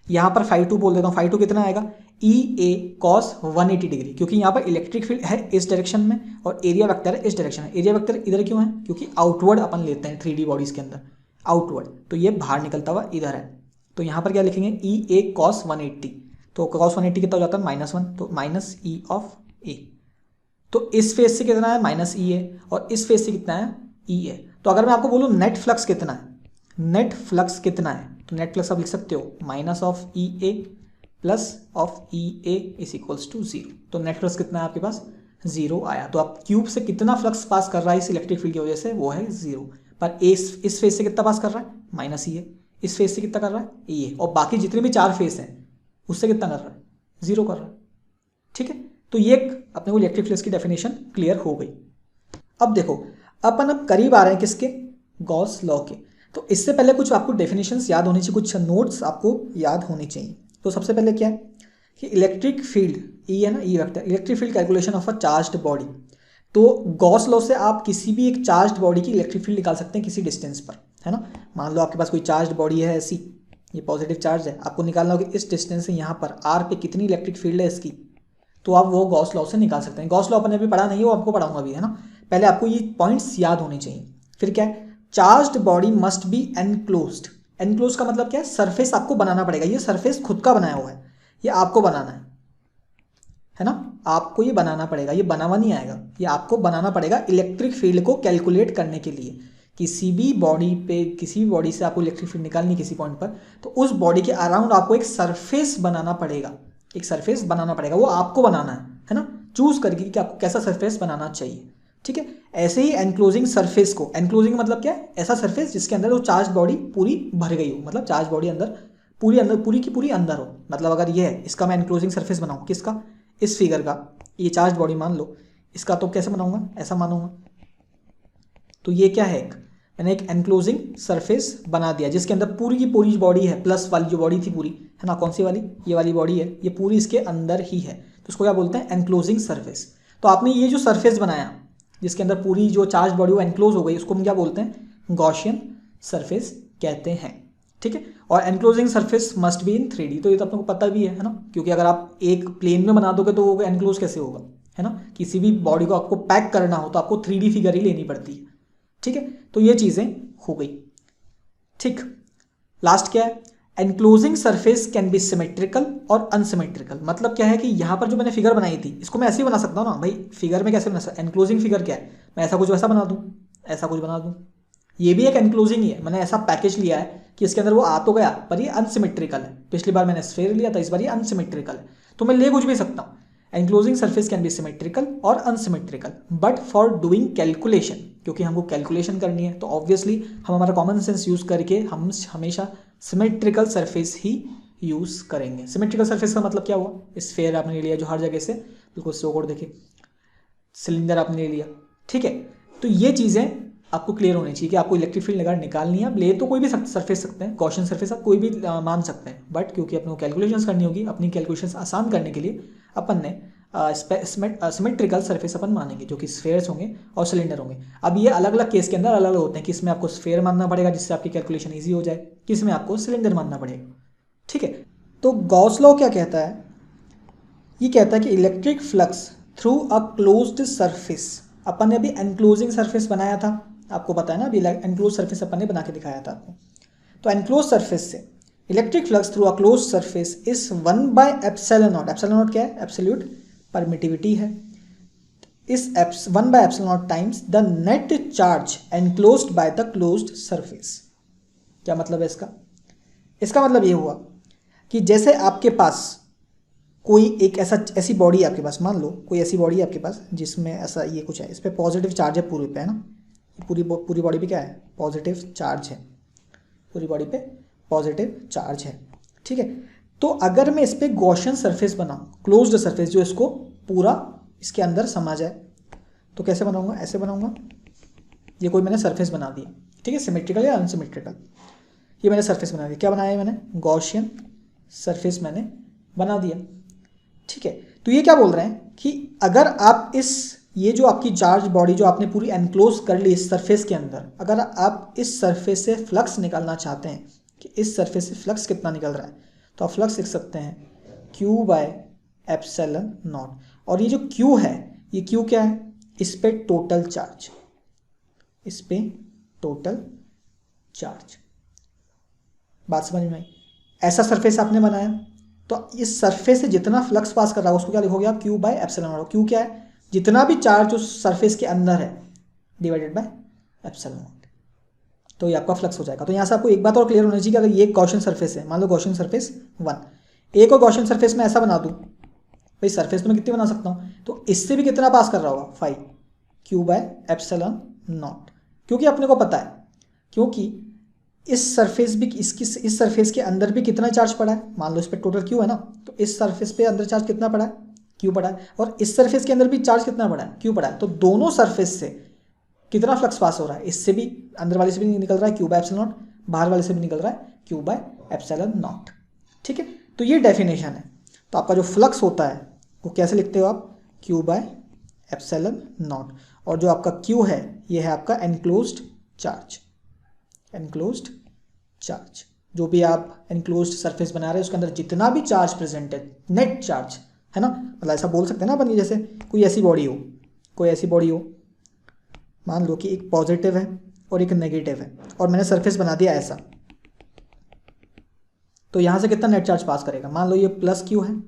यहाँ पर φ2 बोल देता हूँ, φ2 कितना आएगा, E A cos 180 डिग्री, क्योंकि यहाँ पर इलेक्ट्रिक फील्ड है इस डायरेक्शन में और एरिया वेक्टर है इस डायरेक्शन में। एरिया वेक्टर इधर क्यों है, क्योंकि आउटवर्ड अपन लेते हैं 3D बॉडीज के अंदर, आउटवर्ड, तो ये बाहर निकलता हुआ इधर है। तो यहाँ पर क्या लिखेंगे, E A cos 180, तो cos 180 कितना हो जाता है, -1, तो माइनस E ऑफ A। तो इस फेस से कितना है, -E है, और इस फेस से कितना है, E है। तो अगर मैं आपको बोलूँ नेट फ्लक्स कितना है, नेट फ्लक्स कितना है, तो नेट फ्लक्स आप लिख सकते हो minus of E A plus of E A is equals to 0। तो नेट फ्लक्स कितना है आपके पास, 0 आया। तो आप क्यूब से कितना फ्लक्स पास कर रहा है इस इलेक्ट्रिक फील्ड की वजह से, वो है 0। पर इस फेस से कितना पास कर रहा है, -E है, इस फेस से कितना कर रहा है, E है, और बाकी जितने भी 4 फेस हैं उससे कितना कर रहा है, 0 कर रहा है, ठीक है। तो ये अपने को इलेक्ट्रिक फ्लक्स की डेफिनेशन क्लियर हो गई। अब देखो अपन करीब आ रहे हैं किसके, गॉस लॉ के। तो इससे पहले कुछ आपको डेफिनेशंस याद होनी चाहिए, कुछ नोट्स आपको याद होनी चाहिए। तो सबसे पहले क्या है कि इलेक्ट्रिक फील्ड E है ना, E vector, electric field calculation of a charged body. तो गॉस लॉ से आप किसी भी एक चार्ज्ड बॉडी की इलेक्ट्रिक फील्ड निकाल सकते हैं किसी डिस्टेंस पर, है ना। मान लो आपके पास कोई चार्ज्ड बॉडी है ऐसी, ये पॉजिटिव चार्ज है, आपको निकालना होगा इस डिस्टेंस से यहाँ पर R पे कितनी इलेक्ट्रिक फील्ड है इसकी, तो आप वो गॉस लॉ से निकाल सकते हैं। गॉस लॉ अपन ने अभी पढ़ा नहीं है, वो आपको पढ़ाऊंगा अभी, है ना। पहले आपको ये पॉइंट्स याद होने चाहिए। फिर क्या है, charged body must be enclosed. Enclose का मतलब क्या है, सरफेस आपको बनाना पड़ेगा। ये सरफेस खुद का बनाया हुआ है, ये आपको बनाना है ना, आपको ये बनाना पड़ेगा, ये बना हुआ नहीं आएगा, ये आपको बनाना पड़ेगा इलेक्ट्रिक फील्ड को कैलकुलेट करने के लिए। किसी भी बॉडी पे, किसी भी बॉडी से आपको इलेक्ट्रिक फील्ड निकालनी किसी पॉइंट पर, तो उस बॉडी के अराउंड आपको एक सरफेस बनाना पड़ेगा, एक सरफेस बनाना पड़ेगा, वो आपको बनाना है ना, चूज करके कि आपको कैसा सरफेस बनाना चाहिए। ठीक है। ऐसे ही एनक्लोजिंग सरफेस को, एनक्लोजिंग मतलब क्या है, ऐसा सरफेस जिसके अंदर वो चार्ज बॉडी पूरी भर गई हो, मतलब चार्ज बॉडी अंदर पूरी की पूरी अंदर हो। मतलब अगर ये है, इसका मैं एनक्लोजिंग सरफेस बनाऊँ, किसका, इस फिगर का, ये चार्ज बॉडी मान लो, इसका तो कैसे बनाऊंगा, ऐसा मानूंगा। तो ये क्या है, मैंने एक एनक्लोजिंग सरफेस बना दिया जिसके अंदर पूरी की पूरी बॉडी है, प्लस वाली जो बॉडी थी पूरी, है ना, कौन सी वाली, ये वाली बॉडी है, ये पूरी इसके अंदर ही है, तो उसको क्या बोलते हैं, एनक्लोजिंग सरफेस। तो आपने ये जो सरफेस बनाया जिसके अंदर पूरी जो चार्ज बॉडी वो एनक्लोज हो गई, उसको हम क्या बोलते हैं, गॉसियन सरफेस कहते हैं, ठीक है। और enclosing surface must be in 3D, तो ये तो आपको पता भी है ना, क्योंकि अगर आप एक प्लेन में बना दोगे तो वो एनक्लोज कैसे होगा, है ना। किसी भी बॉडी को आपको पैक करना हो तो आपको 3D फिगर ही लेनी पड़ती है, ठीक है। तो ये चीज़ें हो गई, ठीक। लास्ट क्या है, enclosing surface can be symmetrical और अनसिमेट्रिकल। मतलब क्या है कि यहाँ पर जो मैंने फिगर बनाई थी इसको मैं ऐसे ही बना सकता हूँ ना भाई, फिगर में कैसे बना सकता, एनक्लोजिंग फिगर क्या है, मैं ऐसा कुछ वैसा बना दूँ, ऐसा कुछ बना दूँ, ये भी एक एनक्लोजिंग ही है। मैंने ऐसा पैकेज लिया है कि इसके अंदर वो आ तो गया पर ये अनसिमेट्रिकल है। पिछली बार मैंने स्फेयर लिया था, इस बार ये अनसिमेट्रिकल है, तो मैं ले कुछ भी सकता हूँ। Enclosing surface can be symmetrical और unsymmetrical, but for doing calculation, क्योंकि हमको कैलकुलेशन करनी है तो ऑब्वियसली हम हमारा कॉमन सेंस यूज़ करके हम हमेशा सिमेट्रिकल सरफेस ही यूज़ करेंगे। सिमेट्रिकल सरफेस का मतलब क्या हुआ, स्फेयर आपने ले लिया जो हर जगह से बिल्कुल चौकोर देखिए, सिलेंडर आपने ले लिया, ठीक है। तो ये चीज़ें आपको क्लियर होनी चाहिए कि आपको इलेक्ट्रिक फील्ड निकालनी है। आप ले तो कोई भी सरफेस सकते हैं, गॉसियन सरफेस आप कोई भी मान सकते हैं, बट क्योंकि अपने को कैलकुलेशंस करनी होगी, अपनी कैलकुलेशंस आसान करने के लिए अपन ने सिमेट्रिकल सरफेस अपन मानेंगे, जो कि स्फेयर्स होंगे और सिलेंडर होंगे। अब ये अलग अलग केस के अंदर अलग अलग होते हैं, किस में आपको स्फेयर मानना पड़ेगा जिससे आपकी कैलकुलेशन ईजी हो जाए, किस में आपको सिलेंडर मानना पड़ेगा, ठीक है। तो गॉस लॉ क्या कहता है, ये कहता है कि electric flux through a closed surface, अपन ने अभी एनक्लोजिंग सरफेस बनाया था, आपको पता है ना, अभी एनक्लोज सरफेस अपन ने बना के दिखाया था आपको। तो एनक्लोज सरफेस से electric flux through a close surface is 1/ε0, ε0 क्या है, एब्सोल्यूट परमिटिविटी है, इस 1/ε0 times the net charge enclosed by the closed surface. क्या मतलब है इसका, इसका मतलब ये हुआ कि जैसे आपके पास कोई एक ऐसी बॉडी है आपके पास, मान लो कोई ऐसी बॉडी है आपके पास जिसमें ऐसा ये कुछ है, इस पर पॉजिटिव चार्ज है पूरे पे, है ना, पूरी बॉडी पे क्या है, पॉजिटिव चार्ज है, पूरी बॉडी पे पॉजिटिव चार्ज है, ठीक है। तो अगर मैं इस पर गॉसियन सरफेस बनाऊँ, क्लोज्ड सरफेस जो इसको पूरा इसके अंदर समा जाए, तो कैसे बनाऊंगा, ऐसे बनाऊंगा, ये कोई मैंने सरफेस बना दिया, ठीक है, सिमेट्रिकल या अनसिमेट्रिकल, ये मैंने सरफेस बना दिया, क्या बनाया मैंने, गॉसियन सरफेस मैंने बना दिया, ठीक है। तो ये क्या बोल रहे हैं कि अगर आप ये जो आपकी चार्ज बॉडी जो आपने पूरी एनक्लोज कर ली इस सरफेस के अंदर, अगर आप इस सरफेस से फ्लक्स निकालना चाहते हैं कि इस सरफेस से फ्लक्स कितना निकल रहा है, तो आप फ्लक्स लिख सकते हैं Q/ε0। और ये जो Q है, ये Q क्या है, इस पे टोटल चार्ज, इस पे टोटल चार्ज, बात समझ में आई। ऐसा सरफेस आपने बनाया तो इस सरफेस से जितना फ्लक्स पास कर रहा है उसको क्या लिखोगे आप, Q/ε0। Q क्या है, जितना भी चार्ज उस सरफेस के अंदर है डिवाइडेड बाय ε0, तो ये आपका फ्लक्स हो जाएगा। तो यहाँ से आपको एक बात और क्लियर होनी चाहिए कि अगर ये गॉसियन सरफेस है, मान लो गॉसियन सरफेस 1, एक और गॉसियन सरफेस में ऐसा बना दूँ, भाई सरफेस तो मैं कितनी बना सकता हूँ, तो इससे भी कितना पास कर रहा होगा 5 Q/ε0, क्योंकि अपने को पता है, क्योंकि इस सरफेस भी इस सरफेस के अंदर भी कितना चार्ज पड़ा है, मान लो इस पर टोटल Q है ना, तो इस सरफेस पे अंदर चार्ज कितना पड़ा है, Q पड़ा है, और इस सरफेस के अंदर भी चार्ज कितना पड़ा है, Q पड़ा है। तो दोनों सरफेस से कितना फ्लक्स पास हो रहा है, इससे भी अंदर वाले से भी निकल रहा है Q/ε0, बाहर वाले से भी निकल रहा है Q/ε0, ठीक है। तो ये डेफिनेशन है। तो आपका जो फ्लक्स होता है वो कैसे लिखते हो आप, Q/ε0, और जो आपका Q है ये है आपका एनक्लोज्ड चार्ज, एनक्लोज्ड चार्ज, जो भी आप एनक्लोज्ड सरफेस बना रहे हैं उसके अंदर जितना भी चार्ज प्रेजेंट है, नेट चार्ज, है ना, मतलब ऐसा बोल सकते हैं ना अपन, जैसे कोई ऐसी बॉडी हो, मान लो कि एक पॉजिटिव है और एक नेगेटिव है, और मैंने सरफेस बना दिया ऐसा, तो यहाँ से कितना नेट चार्ज पास करेगा, मान लो ये +Q है,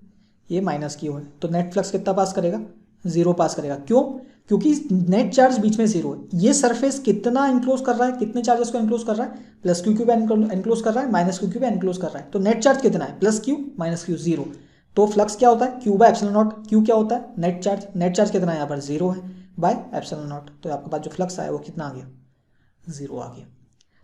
ये -Q है, तो नेट फ्लक्स कितना पास करेगा, 0 पास करेगा। क्यों, क्योंकि नेट चार्ज बीच में 0 है। ये सरफेस कितना इंक्लोज कर रहा है, कितने चार्जेस को इंक्लोज कर रहा है, +Q पे इंक्लोज कर रहा है, -Q पे इंक्लोज कर रहा है, तो नेट चार्ज कितना है, +Q -Q 0। तो फ्लक्स क्या होता है, Q/ε0। Q क्या होता है, नेट चार्ज, नेट चार्ज कितना है यहाँ पर 0 है, बाय एप्सिलॉन नॉट। तो आपके पास जो फ्लक्स आया वो कितना आ गया, 0 आ गया।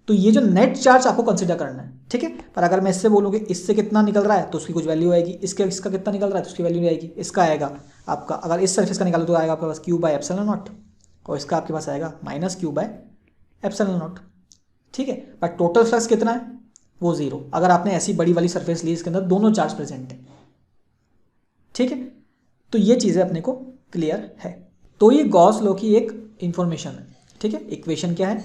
तो ये जो नेट चार्ज आपको कंसिडर करना है, ठीक है। पर अगर मैं इससे बोलूँ कि इससे कितना निकल रहा है तो उसकी कुछ वैल्यू आएगी, इसका कितना निकल रहा है तो उसकी वैल्यू आएगी। इसका आएगा आपका, अगर इस सरफेस का निकालो तो आएगा आपके पास क्यू बाय एप्सिलॉन नॉट, और इसका आपके पास आएगा minus Q by epsilon not, ठीक है। पर टोटल फ्लक्स कितना है, वो 0। अगर आपने ऐसी बड़ी वाली सरफेस ली इसके अंदर दोनों चार्ज प्रेजेंट है, ठीक है। तो ये चीज़ें अपने को क्लियर है। तो ये गॉस लॉ की एक इंफॉर्मेशन है, ठीक है। इक्वेशन क्या है,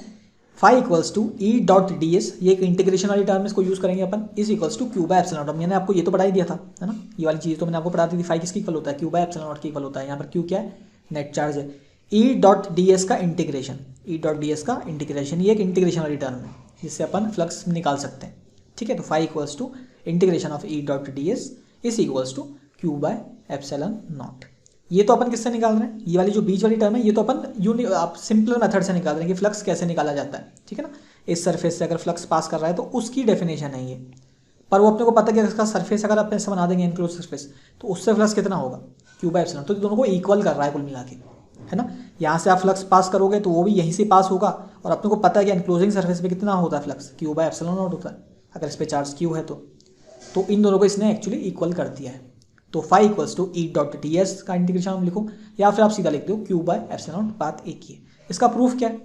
phi equals to E dot D S, ये एक इंटीग्रेशन वाली टर्म, इसको यूज करेंगे अपन, is equals to Q by epsilon naught. मैंने आपको ये तो पढ़ा ही दिया था, है ना, ये वाली चीज़ तो मैंने आपको पढ़ा दी थी। फाई किसकी इक्वल होता है, क्यू बाय एप्सिलॉन नॉट की इक्वल होता है। यहाँ पर क्यू क्या है, नेट चार्ज है। ई डॉट डी एस का इंटीग्रेशन, ई डॉट डी एस का इंटीग्रेशन, ये एक इंटीग्रेशन वाली टर्म है जिससे अपन फ्लक्स निकाल सकते हैं, ठीक है। तो phi equals to integration of E dot D S is equals to Q by epsilon naught. ये तो अपन किससे निकाल रहे हैं, ये वाली जो बीच वाली टर्म है ये तो अपन आप सिंपल मेथड से निकाल रहे हैं कि फ्लक्स कैसे निकाला जाता है, ठीक है ना। इस सरफेस से अगर फ्लक्स पास कर रहा है तो उसकी डेफिनेशन है ये। पर वो अपने को पता है कि इसका सरफेस अगर आप ऐसे बना देंगे इनक्लोज सरफेस तो उससे फ्लक्स कितना होगा, क्यू बाय एप्सिलॉन। तो दोनों को इक्वल कर रहा है कुल मिला के, है ना। यहाँ से आप फ्लक्स पास करोगे तो वो भी यहीं से पास होगा, और अपने को पता है कि एनक्लोजिंग सरफेस पे कितना होता है flux, Q by epsilon not होता है अगर इस पर चार्ज क्यू है तो इन दोनों को इसने एक्चुअली इक्वल कर दिया है। तो phi equals to E dot D S का इंटीग्रेशन हम लिखो, या फिर आप सीधा लिख दो क्यू बाय एप्सिलॉन नॉट, बात एक ही है। इसका प्रूफ क्या है,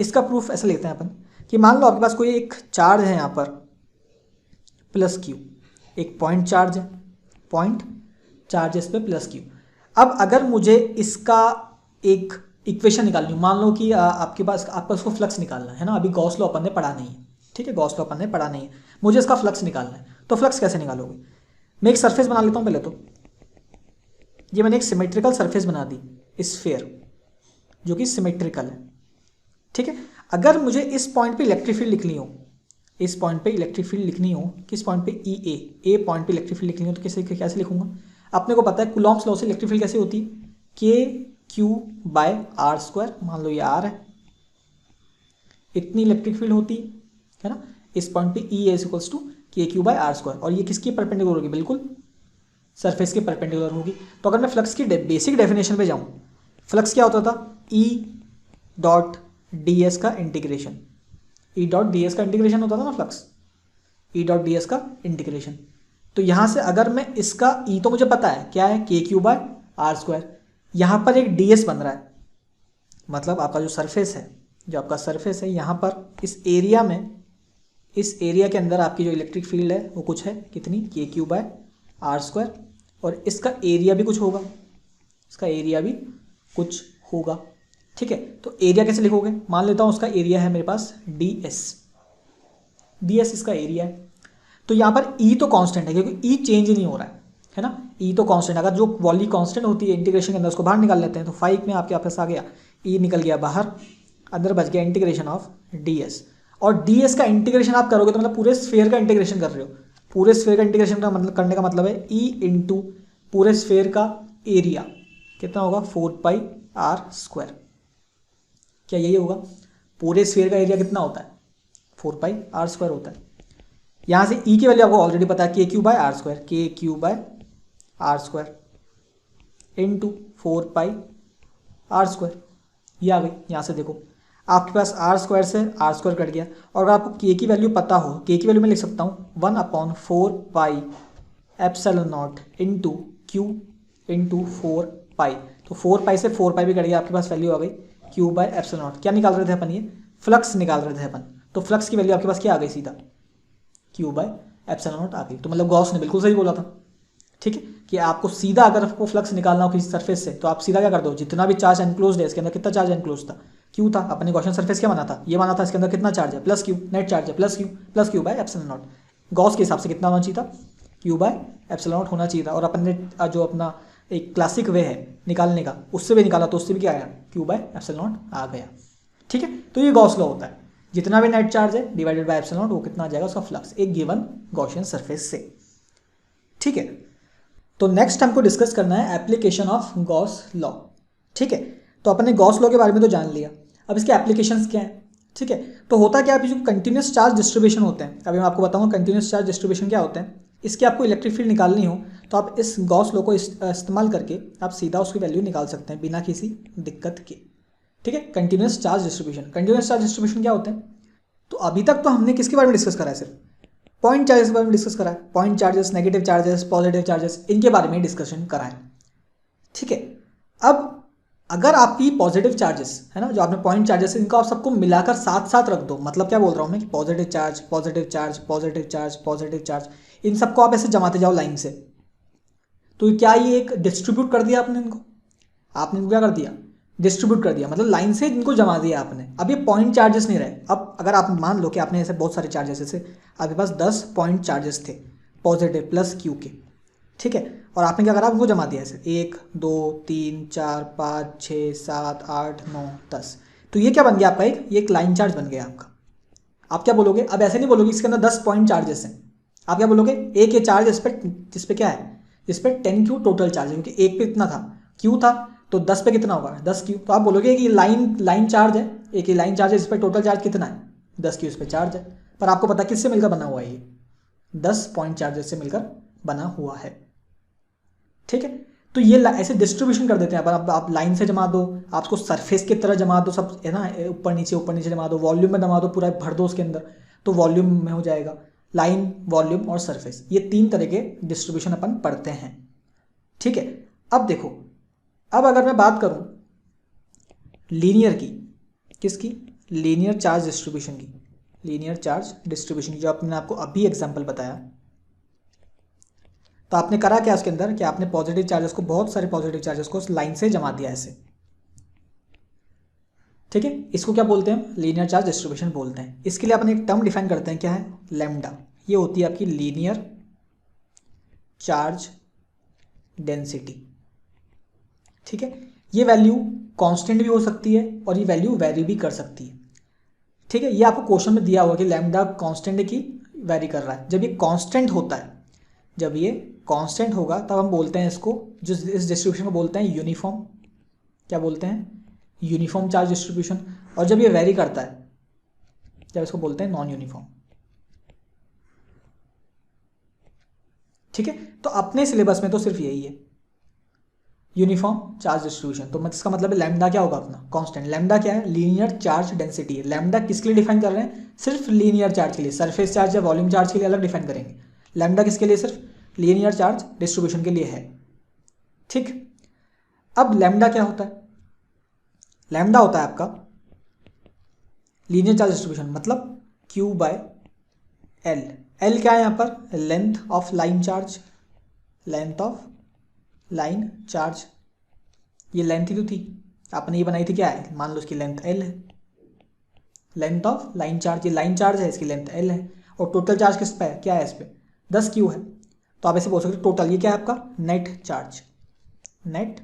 इसका प्रूफ ऐसा लिखते हैं अपन कि मान लो आपके पास कोई एक चार्ज है यहाँ पर प्लस क्यू, एक पॉइंट चार्ज है, पॉइंट चार्ज इस पर प्लस क्यू। अब अगर मुझे इसका एक इक्वेशन निकालनी, मान लो कि आपको इसको फ्लक्स निकालना है ना, अभी गॉस लॉ अपन ने पढ़ा नहीं है, ठीक है, गॉस लॉ अपन ने पढ़ा नहीं है, मुझे इसका फ्लक्स निकालना है। तो फ्लक्स कैसे निकालोगे, मैं एक सरफेस बना लेता हूँ पहले तो। ये मैंने एक सिमेट्रिकल सरफेस बना दी, स्फीयर, जो कि सिमेट्रिकल है, ठीक है। अगर मुझे इस पॉइंट पे इलेक्ट्रिक फील्ड लिखनी हो, इस पॉइंट पे इलेक्ट्रिक फील्ड लिखनी हो, किस पॉइंट पे, ए पॉइंट पे इलेक्ट्रिक फील्ड लिखनी हो, तो कैसे लिखूंगा। अपने को पता है कूलॉम्स लॉ से इलेक्ट्रिक फील्ड कैसे होती है, K Q by R square. मान लो ये आर है, इतनी इलेक्ट्रिक फील्ड होती है ना। इस पॉइंट पे ई इज इक्वल्स टू के क्यू बाय आर स्क्वायर, और ये किसकी परपेंडिकुलर होगी, बिल्कुल सरफेस के परपेंडिकुलर होगी। तो अगर मैं फ्लक्स की बेसिक डेफिनेशन पे जाऊँ, फ्लक्स क्या होता था, ई डॉट डी एस का इंटीग्रेशन, ई डॉट डी एस का इंटीग्रेशन होता था ना फ्लक्स, ई डॉट डी एस का इंटीग्रेशन। तो यहाँ से अगर मैं इसका ई तो मुझे पता है क्या है, K Q by R square, यहाँ पर एक डी एस बन रहा है, मतलब आपका जो सरफेस है, जो आपका सरफेस है यहाँ पर इस एरिया में, इस एरिया के अंदर आपकी जो इलेक्ट्रिक फील्ड है वो कुछ है, कितनी, के क्यू बाय आर स्क्वायर, और इसका एरिया भी कुछ होगा, इसका एरिया भी कुछ होगा, ठीक है। तो एरिया कैसे लिखोगे, मान लेता हूँ उसका एरिया है मेरे पास डी एस इसका एरिया है। तो यहाँ पर ई तो कांस्टेंट है क्योंकि ई चेंज नहीं हो रहा है ना, ई तो कांस्टेंट। अगर जो वॉल्यूम कांस्टेंट होती है इंटीग्रेशन के अंदर उसको बाहर निकाल लेते हैं, तो 5 में आपके पास आ गया, ई निकल गया बाहर, अंदर बच गया इंटीग्रेशन ऑफ डी एस। और डी एस का इंटीग्रेशन आप करोगे तो मतलब पूरे स्फीयर का इंटीग्रेशन कर रहे हो। पूरे स्फीयर का इंटीग्रेशन का मतलब करने का मतलब है ई इंटू पूरे स्फीयर का एरिया कितना होगा, 4 पाई आर स्क्वायर। क्या यही होगा, पूरे स्फीयर का एरिया कितना होता है, 4 पाई आर स्क्वायर होता है। यहाँ से ई की वैल्यू आपको ऑलरेडी पता है, K Q by R square, K Q by R square into 4 pi R square, ये आ गई। यहाँ से देखो आपके पास आर स्क्वायर से आर स्क्वायर कट गया, और अगर आपको के की वैल्यू पता हो, के की वैल्यू मैं लिख सकता हूँ 1/4 pi epsilon naught into Q into 4 पाई। तो 4 पाई से 4 पाई भी कट गया, आपके पास वैल्यू आ गई क्यू बाय एप्सिलॉन नॉट। क्या निकाल रहे थे अपन, ये फ्लक्स निकाल रहे थे अपन। तो फ्लक्स की वैल्यू आपके पास क्या आ गई, सीधा क्यू बाय एप्सिलॉन नॉट आ गई। तो मतलब गॉस ने बिल्कुल सही बोला था, ठीक है, कि आपको सीधा अगर आपको फ्लक्स निकालना हो किसी सरफेस से तो आप सीधा क्या कर दो, जितना भी चार्ज एनक्लोज्ड है, इसके अंदर कितना चार्ज एनक्लोज था, क्यू था। अपने गॉसियन सरफेस क्या बना था, ये बना था, इसके अंदर कितना चार्ज है, प्लस क्यू, नेट चार्ज है plus Q by epsilon not. Gauss के हिसाब से कितना होना चाहिए था, क्यू बाय एप्सिलॉन नॉट होना चाहिए था। और अपन ने जो अपना एक क्लासिक वे है निकालने का, उससे भी निकाला तो उससे भी क्या आया, क्यू बाय एप्सिलॉन नॉट आ गया, ठीक है। तो ये गॉस लॉ होता है, जितना भी नेट चार्ज है डिवाइडेड बाय एप्सिलॉन नॉट, वो कितना आ जाएगा उसका फ्लक्स एक गिवन गॉसियन सरफेस से, ठीक है। तो नेक्स्ट हमको डिस्कस करना है एप्लीकेशन ऑफ गॉस लॉ, ठीक है। तो अपन ने गॉस लॉ के बारे में तो जान लिया, अब इसके एप्लीकेशंस क्या हैं, ठीक है। तो होता क्या है, जो कंटिन्यूस चार्ज डिस्ट्रीब्यूशन होते हैं, अभी मैं आपको बताऊंगा कंटिन्यूस चार्ज डिस्ट्रीब्यूशन क्या होते हैं। इसकी आपको इलेक्ट्रिक फील्ड निकालनी हो तो आप इस गॉस लॉ को इस्तेमाल करके आप सीधा उसकी वैल्यू निकाल सकते हैं बिना किसी दिक्कत के। ठीक है, continuous charge distribution. Continuous charge distribution क्या होते हैं? तो अभी तक तो हमने किसके बारे में डिस्कस करा है? सिर्फ पॉइंट चार्जेस के बारे में डिस्कस करा है। Point charges, negative charges, positive charges, इनके बारे में डिस्कशन करा है। ठीक है, अब अगर आपकी पॉजिटिव चार्जेस है ना, जो आपने पॉइंट चार्जेस, इनको आप सबको मिलाकर साथ साथ रख दो। मतलब क्या बोल रहा हूँ मैं कि positive charge, positive charge, positive charge, positive charge, इन सबको आप ऐसे जमाते जाओ लाइन से। तो क्या ये एक डिस्ट्रीब्यूट कर दिया आपने इनको? आपने क्या कर दिया? डिस्ट्रीब्यूट कर दिया, मतलब लाइन से इनको जमा दिया आपने। अब ये पॉइंट चार्जेस नहीं रहे। अब अगर आप मान लो कि आपने ऐसे बहुत सारे चार्जेस, जैसे आपके पास 10 पॉइंट चार्जेस थे पॉजिटिव प्लस क्यू के। ठीक है, और आपने क्या करा? उनको जमा दिया ऐसे 1 2 3 4 5 6 7 8 9 10। तो ये क्या बन गया आपका? एक लाइन चार्ज बन गया आपका। आप क्या बोलोगे? अब ऐसे नहीं बोलोगे इसके अंदर 10 पॉइंट चार्जेस हैं। आप क्या बोलोगे? एक ये चार्ज जिस पे क्या है, जिस पे 10 क्यू टोटल चार्ज है, क्योंकि एक पे इतना था, क्यू था, तो 10 पे कितना होगा? 10 क्यू। तो आप बोलोगे कि लाइन चार्ज है, एक ये लाइन चार्ज है, इस पर टोटल चार्ज कितना है? 10 क्यू इस पर चार्ज है। पर आपको पता किससे मिलकर बना हुआ है? ये 10 पॉइंट चार्जेस से मिलकर बना हुआ है। ठीक है, तो ये ऐसे डिस्ट्रीब्यूशन कर देते हैं। अब आप लाइन से जमा दो, आप उसको सरफेस की तरह जमा दो, सब है ना, ऊपर नीचे जमा दो, वॉल्यूम में जमा दो, पूरा भर दो उसके अंदर, तो वॉल्यूम में हो जाएगा। लाइन, वॉल्यूम और सरफेस, ये 3 तरह के डिस्ट्रीब्यूशन अपन पढ़ते हैं। ठीक है, अब देखो, अब अगर मैं बात करूं लीनियर की, किसकी? लीनियर चार्ज डिस्ट्रीब्यूशन की। लीनियर चार्ज डिस्ट्रीब्यूशन की जो आपने आपको अभी एग्जांपल बताया, तो आपने करा क्या उसके अंदर? कि आपने पॉजिटिव चार्जेस को, बहुत सारे पॉजिटिव चार्जेस को उस लाइन से जमा दिया ऐसे। ठीक है, इसको क्या बोलते हैं? लीनियर चार्ज डिस्ट्रीब्यूशन बोलते हैं। इसके लिए अपन एक टर्म डिफाइन करते हैं, क्या है? लैम्डा। ये होती है आपकी लीनियर चार्ज डेंसिटी। ठीक है, ये वैल्यू कांस्टेंट भी हो सकती है और ये वैल्यू वेरी भी कर सकती है। ठीक है, ये आपको क्वेश्चन में दिया हुआ कि लैम्डा कांस्टेंट है कि वेरी कर रहा है। जब ये कांस्टेंट होता है, जब ये कांस्टेंट होगा तब हम बोलते हैं इसको, जो इस डिस्ट्रीब्यूशन को बोलते हैं यूनिफॉर्म। क्या बोलते हैं? Uniform charge distribution. और जब ये वेरी करता है, जब इसको बोलते हैं नॉन यूनिफॉर्म। ठीक है, तो अपने सिलेबस में तो सिर्फ यही है, यूनिफॉर्म चार्ज डिस्ट्रीब्यूशन। तो इसका मतलब है लैम्डा क्या होगा अपना? कांस्टेंट। लैम्डा क्या है? लीनियर चार्ज डेंसिटी है। लैम्डा किसके लिए डिफाइन कर रहे हैं? सिर्फ लीनियर चार्ज के लिए। सरफेस चार्ज या वॉल्यूम चार्ज के लिए अलग डिफाइन करेंगे। लैम्डा किसके लिए? सिर्फ लीनियर चार्ज डिस्ट्रीब्यूशन के लिए है। ठीक, अब लैम्डा क्या होता है? लैम्डा होता है आपका लीनियर चार्ज डिस्ट्रीब्यूशन, मतलब Q बाय L। L क्या है यहाँ पर? Length of line charge. Length of line charge, ये लेंथ ही तो थी, आपने ये बनाई थी, क्या है? मान लो इसकी लेंथ L है। लेंथ ऑफ लाइन चार्ज, ये लाइन चार्ज है, इसकी लेंथ L है। और टोटल चार्ज किस पे है? क्या है? इस पे 10 Q है। तो आप ऐसे बोल सकते हो टोटल, ये क्या है आपका? Net charge. Net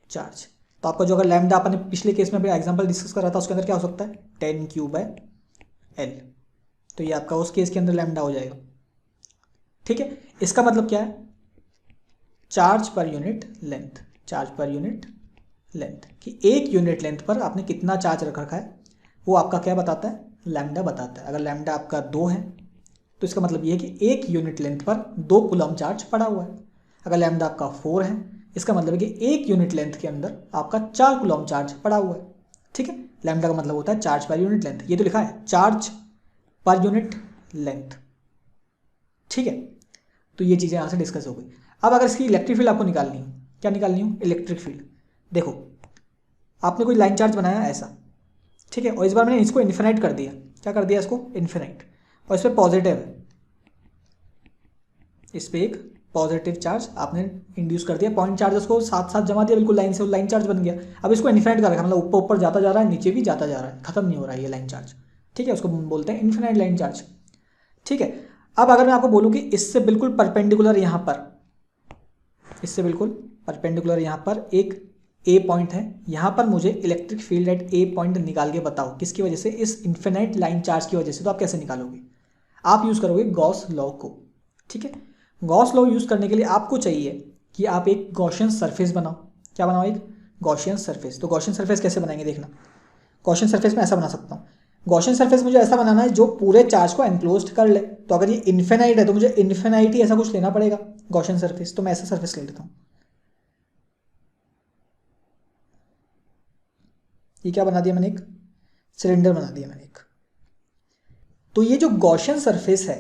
charge. तो आपका जो अगर लैम्डा अपन ने पिछले केस में एग्जांपल डिस्कस करा था, उसके अंदर क्या हो सकता है? 10 Q बाय L। तो ये आपका उस केस के अंदर लैम्डा हो जाएगा। ठीक है, इसका मतलब क्या है? Charge per unit length. Charge per unit length, कि एक यूनिट लेंथ पर आपने कितना चार्ज रख रखा है, वो आपका क्या बताता है? लैम्डा बताता है। अगर लैम्डा आपका 2 है तो इसका मतलब ये है कि एक यूनिट लेंथ पर 2 कूलम चार्ज पड़ा हुआ है। अगर लैम्डा आपका 4 है, इसका मतलब है कि एक यूनिट लेंथ के अंदर आपका 4 कूलम चार्ज पड़ा हुआ है। ठीक है, लैम्डा का मतलब होता है चार्ज पर यूनिट लेंथ। ये तो लिखा है चार्ज पर यूनिट लेंथ। ठीक है, तो ये चीज़ें यहाँ से डिस्कस हो गई। अब अगर इसकी इलेक्ट्रिक फील्ड आपको निकालनी हो, क्या निकालनी हो? Electric field. देखो, आपने कोई लाइन चार्ज बनाया ऐसा, ठीक है, और इस बार मैंने इसको इन्फिनाइट कर दिया। क्या कर दिया इसको? इन्फिनाइट। और इस पर पॉजिटिव है, इस पर एक पॉजिटिव चार्ज आपने इंड्यूस कर दिया। पॉइंट चार्जेस को साथ साथ जमा दिया बिल्कुल लाइन से, लाइन चार्ज बन गया। अब इसको इन्फिनाइट कर रखा, मतलब ऊपर ऊपर जाता जा रहा है, नीचे भी जाता जा रहा है, खत्म नहीं हो रहा है ये लाइन चार्ज। ठीक है, उसको बोलते हैं इन्फिनाइट लाइन चार्ज। ठीक है, अब अगर मैं आपको बोलूँ कि इससे बिल्कुल परपेंडिकुलर यहाँ पर, इससे बिल्कुल परपेंडिकुलर यहाँ पर एक ए पॉइंट है, यहाँ पर मुझे electric field at A point निकाल के बताओ, किसकी वजह से? इस इन्फिनाइट लाइन चार्ज की वजह से। तो आप कैसे निकालोगे? आप यूज़ करोगे गॉस लॉ को। ठीक है, गॉस लॉ यूज़ करने के लिए आपको चाहिए कि आप एक गॉसियन सरफेस बनाओ। क्या बनाओ? एक गॉसियन सरफेस। तो गॉसियन सरफेस कैसे बनाएंगे देखना। गॉसियन सरफेस में ऐसा बना सकता हूँ, गॉसियन सरफेस मुझे ऐसा बनाना है जो पूरे चार्ज को एनक्लोज कर ले। तो अगर ये इन्फिनाइट है तो मुझे इन्फिनाइट ही ऐसा कुछ लेना पड़ेगा गॉसियन सरफेस। तो मैं ऐसा सरफेस ले लेता हूँ। ये क्या बना दिया मैंने, एक सिलेंडर बना दिया मैंने एक। तो ये जो गॉसियन सरफेस है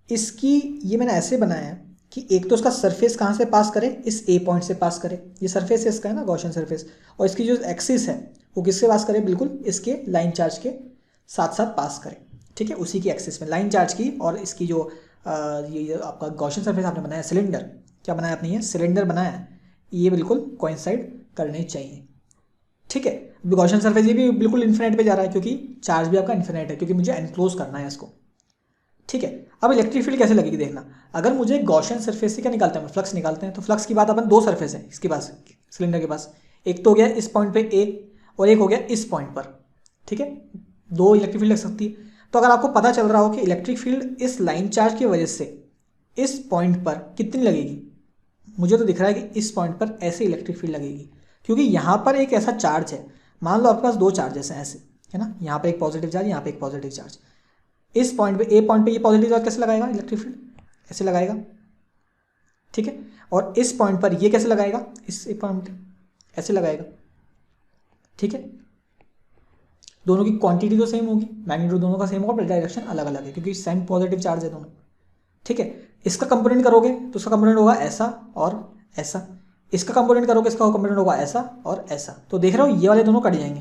इसकी ये मैंने ऐसे बनाया है कि एक तो उसका सरफेस कहाँ से पास करे, इस ए पॉइंट से पास करे। ये सरफेस इसका है ना गॉसियन सरफेस, और इसकी जो एक्सिस है वो किससे पास करे, बिल्कुल इसके लाइन चार्ज के साथ साथ पास करे। ठीक है, उसी की एक्सिस में लाइन चार्ज की, और इसकी जो ये आपका गॉसियन सरफेस आपने बनाया सिलेंडर, क्या बनाया आपने, ये सिलेंडर बनाया है, ये बिल्कुल कोइंसाइड करने चाहिए। ठीक है, गॉसियन सरफेस ये भी बिल्कुल इन्फिनाइट पे जा रहा है क्योंकि चार्ज भी आपका इन्फिनाइट है, क्योंकि मुझे एनक्लोज करना है इसको। ठीक है, अब इलेक्ट्रिक फील्ड कैसे लगेगी देखना। अगर मुझे गॉसियन सरफेस से क्या निकालते हैं, फ्लक्स निकालते हैं, तो फ्लक्स की बात अपन दो सरफेस है इसके पास, सिलेंडर के पास, एक तो हो गया इस पॉइंट पे ए और एक हो गया इस पॉइंट पर। ठीक है, दो इलेक्ट्रिक फील्ड लग सकती है। तो अगर आपको पता चल रहा हो कि इलेक्ट्रिक फील्ड इस लाइन चार्ज की वजह से इस पॉइंट पर कितनी लगेगी, मुझे तो दिख रहा है कि इस पॉइंट पर ऐसे इलेक्ट्रिक फील्ड लगेगी, क्योंकि यहाँ पर एक ऐसा चार्ज है, मान लो आपके पास दो चार्जेस हैं ऐसे, है ना, यहाँ पे एक पॉजिटिव चार्ज, यहाँ पे एक पॉजिटिव चार्ज। इस पॉइंट पे ए पॉइंट पे ये पॉजिटिव चार्ज कैसे लगाएगा इलेक्ट्रिक फील्ड, ऐसे लगाएगा। ठीक है, और इस पॉइंट पर ये कैसे लगाएगा, इस पॉइंट ऐसे लगाएगा। ठीक है, दोनों की क्वांटिटी तो सेम होगी, मैग्नीट्यूड दोनों का सेम होगा, बट डायरेक्शन अलग अलग है क्योंकि सेम पॉजिटिव चार्ज है दोनों। ठीक है, इसका कंपोनेंट करोगे तो उसका कंपोनेंट होगा ऐसा और ऐसा, इसका कंपोनेंट करोगे इसका कंपोनेंट होगा ऐसा और ऐसा। तो देख रहे हो ये वाले दोनों कट जाएंगे,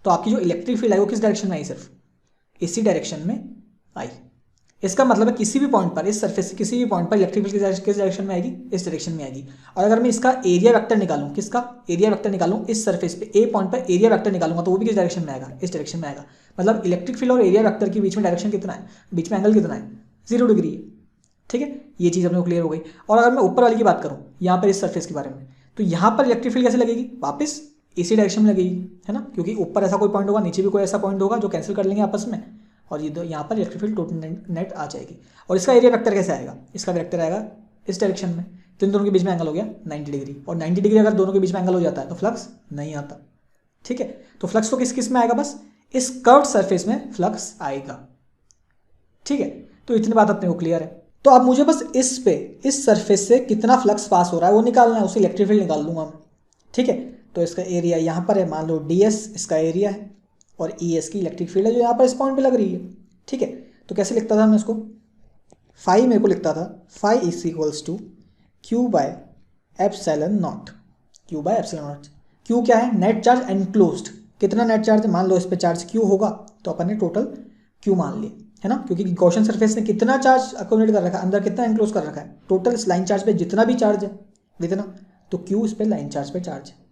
तो आपकी जो इलेक्ट्रिक फील्ड है वो किस डायरेक्शन में आई, सिर्फ इसी डायरेक्शन में आई। इसका मतलब है किसी भी पॉइंट पर, इस सरफेस से किसी भी पॉइंट पर इलेक्ट्रिक फील्ड किस डायरेक्शन में आएगी, इस डायरेक्शन में आएगी। और अगर मैं इसका एरिया वेक्टर निकालूं, किसका एरिया वेक्टर निकालूं, इस सरफेस पे ए पॉइंट पर एरिया वेक्टर निकालूंगा, तो वो भी किस डायरेक्शन में आएगा, इस डायरेक्शन में आएगा। मतलब इलेक्ट्रिक फील्ड और एरिया वेक्टर के बीच में डायरेक्शन कितना है, बीच में एंगल कितना है, 0 डिग्री है। ठीक है, ये चीज़ अपने को क्लियर हो गई। और अगर मैं ऊपर वाली की बात करूँ, यहाँ पर इस सरफेस के बारे में, तो यहाँ पर इलेक्ट्रिक फील्ड कैसे लगेगी, वापस इसी डायरेक्शन में लगेगी, है ना, क्योंकि ऊपर ऐसा कोई पॉइंट होगा, नीचे भी कोई ऐसा पॉइंट होगा जो कैंसिल कर लेंगे आपस में, और ये दो यहाँ पर इलेक्ट्रिक फील्ड टोटल नेट आ जाएगी। और इसका एरिया वेक्टर कैसे आएगा, इसका वेक्टर आएगा इस डायरेक्शन में, तो इन दोनों के बीच में एंगल हो गया 90 डिग्री, और 90 डिग्री अगर दोनों के बीच में एंगल हो जाता है तो फ्लक्स नहीं आता। ठीक है, तो फ्लक्स तो किस में आएगा, बस इस कर्व्ड सरफेस में फ्लक्स आएगा। ठीक है, तो इतनी बात अपने को क्लियर है। तो अब मुझे बस इस सरफेस से कितना फ्लक्स पास हो रहा है वो निकालना है, उसे इलेक्ट्रिक फील्ड निकाल दूंगा मैं। ठीक है, तो इसका एरिया यहाँ पर है, मान लो ds इसका एरिया है, और ES की इलेक्ट्रिक फील्ड है जो यहाँ पर इस पॉइंट पे लग रही है। ठीक है, तो कैसे लिखता था मैं इसको, फाई मेरे को लिखता था, phi is equals to Q by epsilon naught, Q by epsilon naught. Q क्या है, नेट चार्ज एनक्लोज्ड, कितना नेट चार्ज है, मान लो इस पे चार्ज क्यू होगा तो अपन ने टोटल क्यू मान लिया, है ना, क्योंकि गॉसियन सरफेस ने कितना चार्ज अकोमोडेट कर रखा है, अंदर कितना एनक्लोज कर रखा है, टोटल इस लाइन चार्ज पे जितना भी चार्ज है इतना, तो क्यू इस पे लाइन चार्ज पे चार्ज है।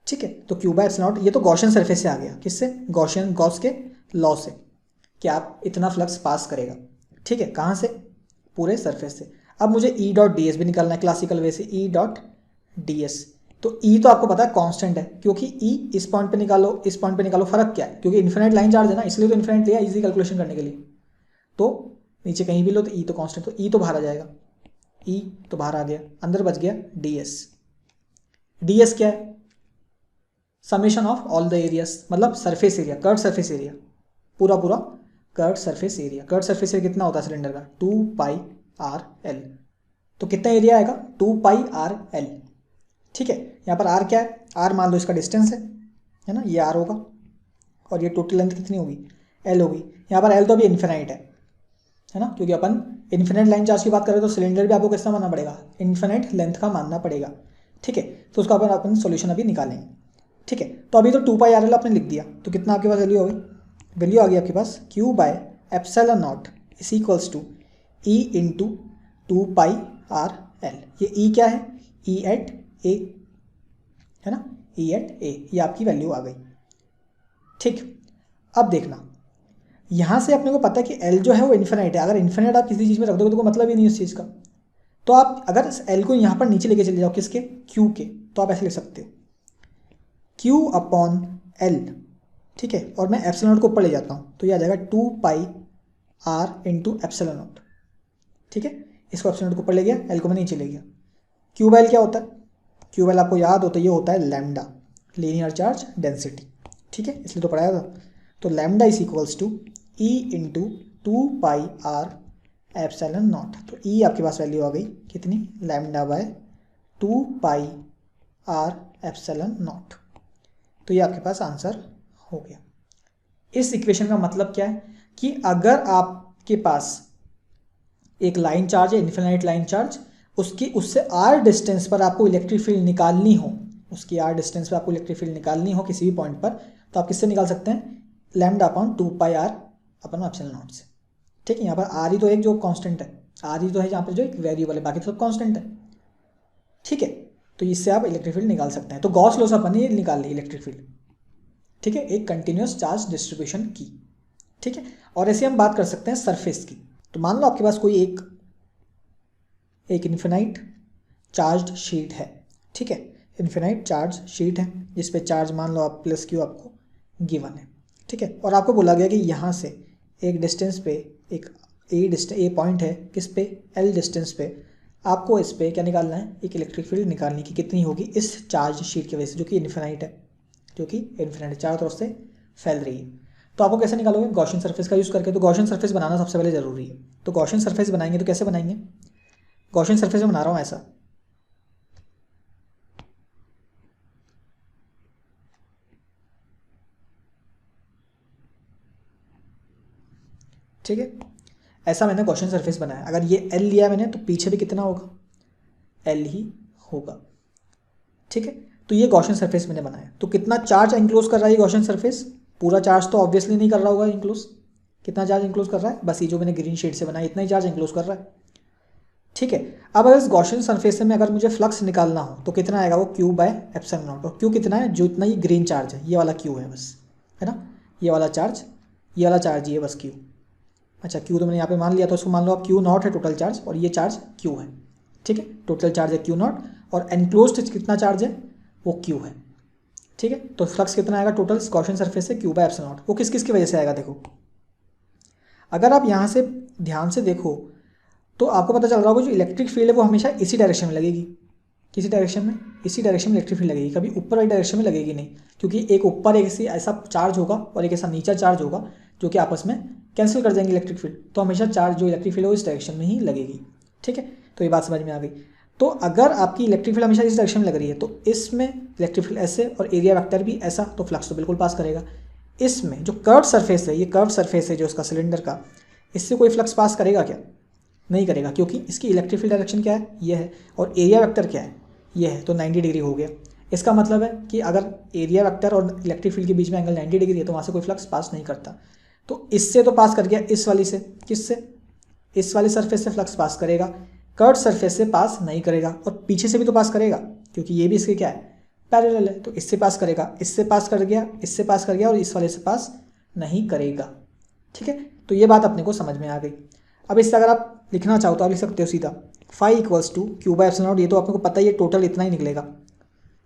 ठीक है, तो क्यू बाय एप्सिलॉन नॉट, ये तो गॉसियन सरफेस से आ गया, किससे, गॉस के लॉ से, कि आप इतना फ्लक्स पास करेगा। ठीक है, कहाँ से, पूरे सरफेस से। अब मुझे E डॉट डी एस भी निकालना है क्लासिकल वे से, E डॉट डी एस। तो E तो आपको पता है कांस्टेंट है, क्योंकि E इस पॉइंट पे निकालो इस पॉइंट पे निकालो, फर्क क्या है, क्योंकि इन्फिनाइट लाइन चार्ज है ना, इसलिए तो इन्फिनाइट लिया इजी कैलकुलेशन करने के लिए। तो नीचे कहीं भी लो तो E तो कांस्टेंट, तो E तो बाहर आ जाएगा, E तो बाहर आ गया, अंदर बच गया ds। ds क्या है, summation of all the areas, मतलब surface area, curved surface area, पूरा curved surface area. Curved surface area कितना होता है सिलेंडर का, 2πr l। तो कितना एरिया आएगा, 2πr l। ठीक है, यहाँ पर r क्या है, r मान लो इसका डिस्टेंस है ना, ये r होगा, और ये टोटल लेंथ कितनी होगी, l होगी। यहाँ पर l तो अभी इन्फिनाइट है ना, क्योंकि अपन इन्फिनाइट लाइन चार्ज की बात करें तो सिलेंडर भी आपको कितना मानना पड़ेगा, इन्फिनाइट लेंथ का मानना पड़ेगा। ठीक है, तो उसका अपन सोल्यूशन अभी निकालेंगे। ठीक है, तो अभी तो 2πr l आपने लिख दिया, तो कितना आपके पास वैल्यू हो गई, वैल्यू आ गई आपके पास q by epsilon naught is equals to E into 2πr l। ये E क्या है, E एट a, है ना, E एट a, ये आपकी वैल्यू आ गई। ठीक, अब देखना, यहाँ से अपने को पता है कि L जो है वो इन्फिनाइट है। अगर इन्फिनाइट आप किसी चीज़ में रख दोगे तो कोई मतलब ही नहीं उस चीज़ का। तो आप अगर L को यहाँ पर नीचे लेके चले जाओ, किसके, Q के, तो आप ऐसे लिख सकते हो Q अपॉन L। ठीक है, और मैं एप्सिलॉन नॉट को ऊपर ले जाता हूँ तो ये आ जाएगा 2πr इंटू एप्सिलॉन नॉट। ठीक है, इसको एप्सिलॉन नॉट को ऊपर ले गया, L को मैं नीचे ले गया। Q बाय L क्या होता है, Q बाय L आपको याद होता है, ये होता है लैम्डा, लीनियर चार्ज डेंसिटी। ठीक है, इसलिए तो पढ़ाया था। तो lambda is equals to E into 2πr epsilon naught. तो ई आपके पास वैल्यू आ गई कितनी, lambda by 2πr epsilon naught. तो ये आपके पास आंसर हो गया। इस इक्वेशन का मतलब क्या है कि अगर आपके पास एक लाइन चार्ज है, इन्फिनाइट लाइन चार्ज, उससे r डिस्टेंस पर आपको इलेक्ट्रिक फील्ड निकालनी हो, उसकी r डिस्टेंस पर आपको इलेक्ट्रिक फील्ड निकालनी हो किसी भी पॉइंट पर, तो आप किससे निकाल सकते हैं, lambda upon 2πr upon epsilon not से। ठीक है, यहाँ पर r ही तो एक जो कांस्टेंट है, r ही तो है यहाँ पर जो एक वेरिएबल है, बाकी तो सब कांस्टेंट है। ठीक है, तो इससे आप इलेक्ट्रिक फील्ड निकाल सकते हैं। तो गॉस लॉ से अपन ये निकाल ली इलेक्ट्रिक फील्ड। ठीक है, एक कंटिन्यूस चार्ज डिस्ट्रीब्यूशन की। ठीक है, और ऐसे हम बात कर सकते हैं सरफेस की। तो मान लो आपके पास कोई एक इन्फिनाइट चार्ज शीट है। ठीक है, इन्फिनाइट चार्ज शीट है जिस पे चार्ज मान लो आप प्लस क्यू आपको गिवन है। ठीक है, और आपको बोला गया कि यहाँ से एक डिस्टेंस पे एक ए पॉइंट है, किस पे, एल डिस्टेंस पे आपको इस पे क्या निकालना है, एक इलेक्ट्रिक फील्ड निकालनी की कितनी होगी इस चार्ज शीट की वजह से, जो कि इन्फिनाइट है, जो कि इन्फिनाइट चारों तरफ से फैल रही है। तो आपको कैसे निकालोगे, गॉसियन सरफेस का यूज़ करके। तो गॉसियन सरफेस बनाना सबसे पहले ज़रूरी है। तो गॉसियन सरफेस बनाएंगे तो कैसे बनाएंगे, गॉसियन सरफेस में बना रहा हूँ ऐसा। ठीक है, ऐसा मैंने गॉसियन सरफेस बनाया। अगर ये एल लिया मैंने तो पीछे भी कितना होगा, एल ही होगा। ठीक है, तो ये गॉसियन सरफेस मैंने बनाया। तो कितना चार्ज इंक्लोज कर रहा है ये गॉसियन सरफेस, पूरा चार्ज तो ऑब्वियसली नहीं कर रहा होगा इंक्लोज। कितना चार्ज इंक्लोज कर रहा है, बस ये जो मैंने ग्रीन शेड से बनाया इतना ही चार्ज इंक्लोज कर रहा है। ठीक है, अब अगर इस गॉसियन सरफेस में अगर मुझे फ्लक्स निकालना हो तो कितना आएगा, वो क्यू बाय एप्सिलॉन नॉट। और क्यू कितना है, जो इतना ही ग्रीन चार्ज है, ये वाला क्यू है बस, है ना, ये वाला चार्ज ये है बस क्यू। अच्छा, क्यू तो मैंने यहाँ पे मान लिया, तो उसको मान लो आप क्यू नॉट है टोटल चार्ज, और ये चार्ज क्यू है। ठीक है, टोटल चार्ज है क्यू नॉट, और एनक्लोज्ड कितना चार्ज है, वो क्यू है। ठीक है, तो फ्लक्स कितना आएगा टोटल गॉसियन सरफेस से, क्यू बाय एप्सिलॉन नॉट। वो किस किस की वजह से आएगा, देखो अगर आप यहाँ से ध्यान से देखो तो आपको पता चल रहा होगा जो इलेक्ट्रिक फील्ड है वो हमेशा इसी डायरेक्शन में लगेगी। किसी डायरेक्शन में, इसी डायरेक्शन में इलेक्ट्रिक फील्ड लगेगी, कभी ऊपर वाली डायरेक्शन में लगेगी नहीं, क्योंकि एक ऊपर एक ऐसा चार्ज होगा और एक ऐसा नीचा चार्ज होगा जो कि आपस में कैंसिल कर जाएंगे इलेक्ट्रिक फील्ड। तो हमेशा चार्ज जो इलेक्ट्रिक फील्ड है वो इस डायरेक्शन में ही लगेगी। ठीक है, तो ये बात समझ में आ गई। तो अगर आपकी इलेक्ट्रिक फील्ड हमेशा इस डायरेक्शन में लग रही है तो इसमें इलेक्ट्रिक फील्ड ऐसे और एरिया वेक्टर भी ऐसा, तो फ्लक्स तो बिल्कुल पास करेगा। इसमें जो कर्व सरफेस है, ये कर्व सरफेस है जो इसका सिलेंडर का, इससे कोई फ्लक्स पास करेगा क्या, नहीं करेगा, क्योंकि इसकी इलेक्ट्रिक फील्ड डायरेक्शन क्या है, ये है, और एरिया वेक्टर क्या है, ये है, तो 90 डिग्री हो गया। इसका मतलब है कि अगर एरिया वेक्टर और इलेक्ट्रिक फील्ड के बीच में एंगल 90 डिग्री है तो वहाँ से कोई फ्लक्स पास नहीं करता। तो इससे तो पास कर गया, इस वाली से, किससे, इस वाली सरफेस से फ्लक्स पास करेगा, कर्व सरफेस से पास नहीं करेगा, और पीछे से भी तो पास करेगा क्योंकि ये भी इसके क्या है, पैरेलल है, तो इससे पास करेगा, इससे पास कर गया, इससे पास कर गया, और इस वाले से पास नहीं करेगा। ठीक है, तो ये बात अपने को समझ में आ गई। अब इससे अगर आप लिखना चाहो तो आप लिख सकते हो सीधा phi equals to Q by epsilon naught, ये तो आपको पता ही है टोटल इतना ही निकलेगा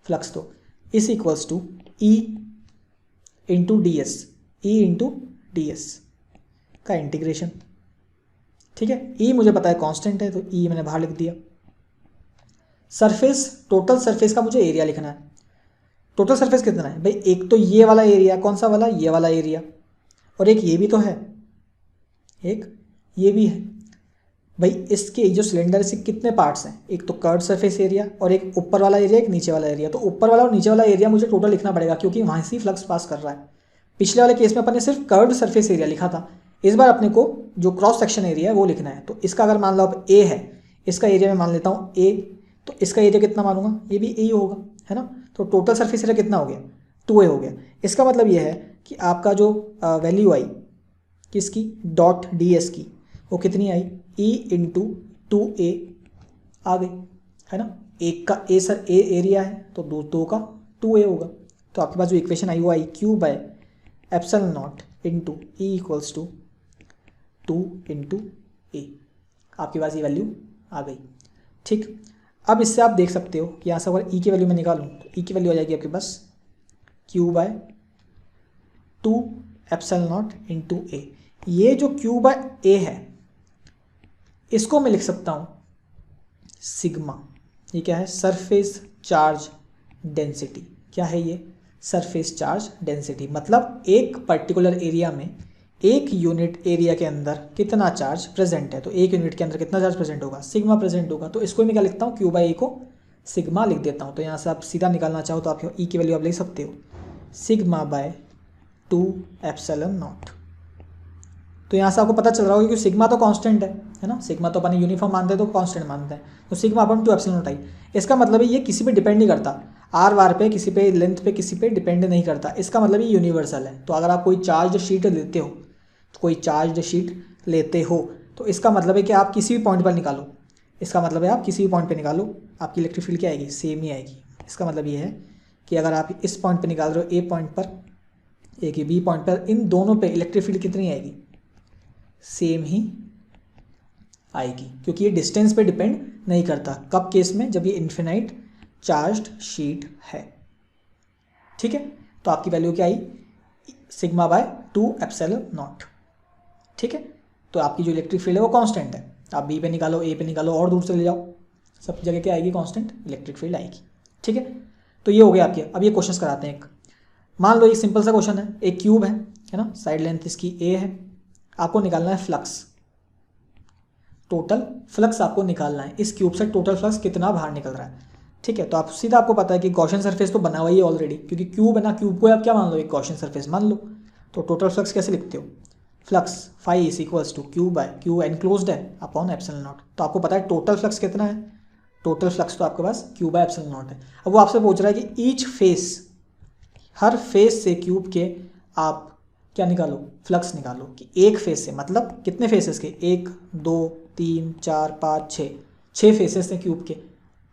फ्लक्स, तो is equals to E into D S, E into D S का इंटीग्रेशन। ठीक है, ई मुझे पता है कांस्टेंट है तो ई मैंने बाहर लिख दिया। सरफेस, टोटल सरफेस का मुझे एरिया लिखना है। टोटल सरफेस कितना है भाई, एक तो ये वाला एरिया, कौन सा वाला, ये वाला एरिया, और एक ये भी तो है, एक ये भी है भाई। इसके जो सिलेंडर से कितने पार्ट्स हैं, एक तो कर्व सरफेस एरिया और एक ऊपर वाला एरिया, एक नीचे वाला एरिया। तो ऊपर वाला और नीचे वाला एरिया मुझे टोटल लिखना पड़ेगा क्योंकि वहाँ से फ्लक्स पास कर रहा है। पिछले वाले केस में अपन ने सिर्फ कर्व सरफेस एरिया लिखा था, इस बार अपने को जो क्रॉस सेक्शन एरिया है वो लिखना है। तो इसका अगर मान लो आप ए है, इसका एरिया मैं मान लेता हूँ ए, तो इसका एरिया कितना मानूंगा, ये भी ए होगा, है ना। तो टोटल सरफेस एरिया कितना हो गया, 2a हो गया। इसका मतलब ये है कि आपका जो वैल्यू आई किसकी, डॉट डी एस की, वो कितनी आई, ई इंटू 2a आ गई, है ना। एक का ए सर ए एरिया है तो दो का 2a होगा। तो आपके पास जो इक्वेशन आई वो आई Q by epsilon naught into E equals to 2 into A. आपके पास ये वैल्यू आ गई। ठीक, अब इससे आप देख सकते हो कि यहाँ से अगर ई की वैल्यू मैं निकालूँ तो ई की वैल्यू आ जाएगी आपके पास Q by 2 epsilon naught into A. ये जो क्यू बाय ए है इसको मैं लिख सकता हूँ सिग्मा। ये क्या है, सरफेस चार्ज डेंसिटी। क्या है ये, सरफेस चार्ज डेंसिटी, मतलब एक पर्टिकुलर एरिया में एक यूनिट एरिया के अंदर कितना चार्ज प्रेजेंट है, तो एक यूनिट के अंदर कितना चार्ज प्रेजेंट होगा, सिग्मा प्रेजेंट होगा। तो इसको मैं क्या लिखता हूँ, क्यू बाई ए को सिग्मा लिख देता हूँ। तो यहाँ से आप सीधा निकालना चाहो तो आप ई की वैल्यू आप लिख सकते हो सिग्मा बाय 2 एप्सिलॉन नॉट। तो यहाँ से आपको पता चल रहा होगा कि सिग्मा तो कांस्टेंट है ना, सिग्मा तो अपन यूनिफॉर्म मानते हैं तो कांस्टेंट मानते हैं, तो sigma upon 2 epsilon not I. इसका मतलब है ये किसी पे डिपेंड नहीं करता, आर वार पे, किसी पे लेंथ पे, किसी पे डिपेंड नहीं करता। इसका मतलब ये यूनिवर्सल है। तो अगर आप कोई चार्ज शीट लेते हो, तो इसका मतलब है कि आप किसी भी पॉइंट पर निकालो, इसका मतलब है आप किसी भी पॉइंट पे निकालो आपकी इलेक्ट्रिक फील्ड क्या आएगी, सेम ही आएगी। इसका मतलब ये है कि अगर आप इस पॉइंट पे निकाल रहे हो, ए पॉइंट पर, ए की बी पॉइंट पर, इन दोनों पे इलेक्ट्रिक फील्ड कितनी आएगी, सेम ही आएगी, क्योंकि ये डिस्टेंस पे डिपेंड नहीं करता। कब केस में, जब ये इन्फिनाइट चार्ज्ड शीट है। ठीक है, तो आपकी वैल्यू क्या आई, सिग्मा बाय 2 एप्सिलॉन नॉट। ठीक है, तो आपकी जो इलेक्ट्रिक फील्ड है वो कांस्टेंट है। आप बी पे निकालो, ए पे निकालो, और दूर चले जाओ, सब जगह क्या आएगी, कांस्टेंट इलेक्ट्रिक फील्ड आएगी। ठीक है, तो ये हो गया आपके। अब ये क्वेश्चन कराते हैं। एक मान लो एक सिंपल सा क्वेश्चन है, एक क्यूब है ना, साइड लेंथ इसकी ए है, आपको निकालना है फ्लक्स, टोटल फ्लक्स आपको निकालना है। इस क्यूब से टोटल फ्लक्स कितना बाहर निकल रहा है। ठीक है, तो आप सीधा आपको पता है कि गॉसियन सरफेस तो बना हुआ ही है ऑलरेडी, क्योंकि क्यूब है ना, क्यूब को आप क्या मान लो, एक गॉसियन सरफेस मान लो। तो टोटल फ्लक्स कैसे लिखते हो, flux phi is equals to Q by, Q enclosed है, अपॉन एप्सिलॉन नॉट। तो आपको पता है टोटल फ्लक्स कितना है, टोटल फ्लक्स तो आपके पास क्यू बाय एप्सिलॉन नॉट है। अब वो आपसे पूछ रहा है कि ईच फेस, हर फेस से क्यूब के आप क्या निकालो, फ्लक्स निकालो। कि एक फेस से, मतलब कितने फेसेस के, 1 2 3 4 5 6 फेसेस हैं क्यूब के,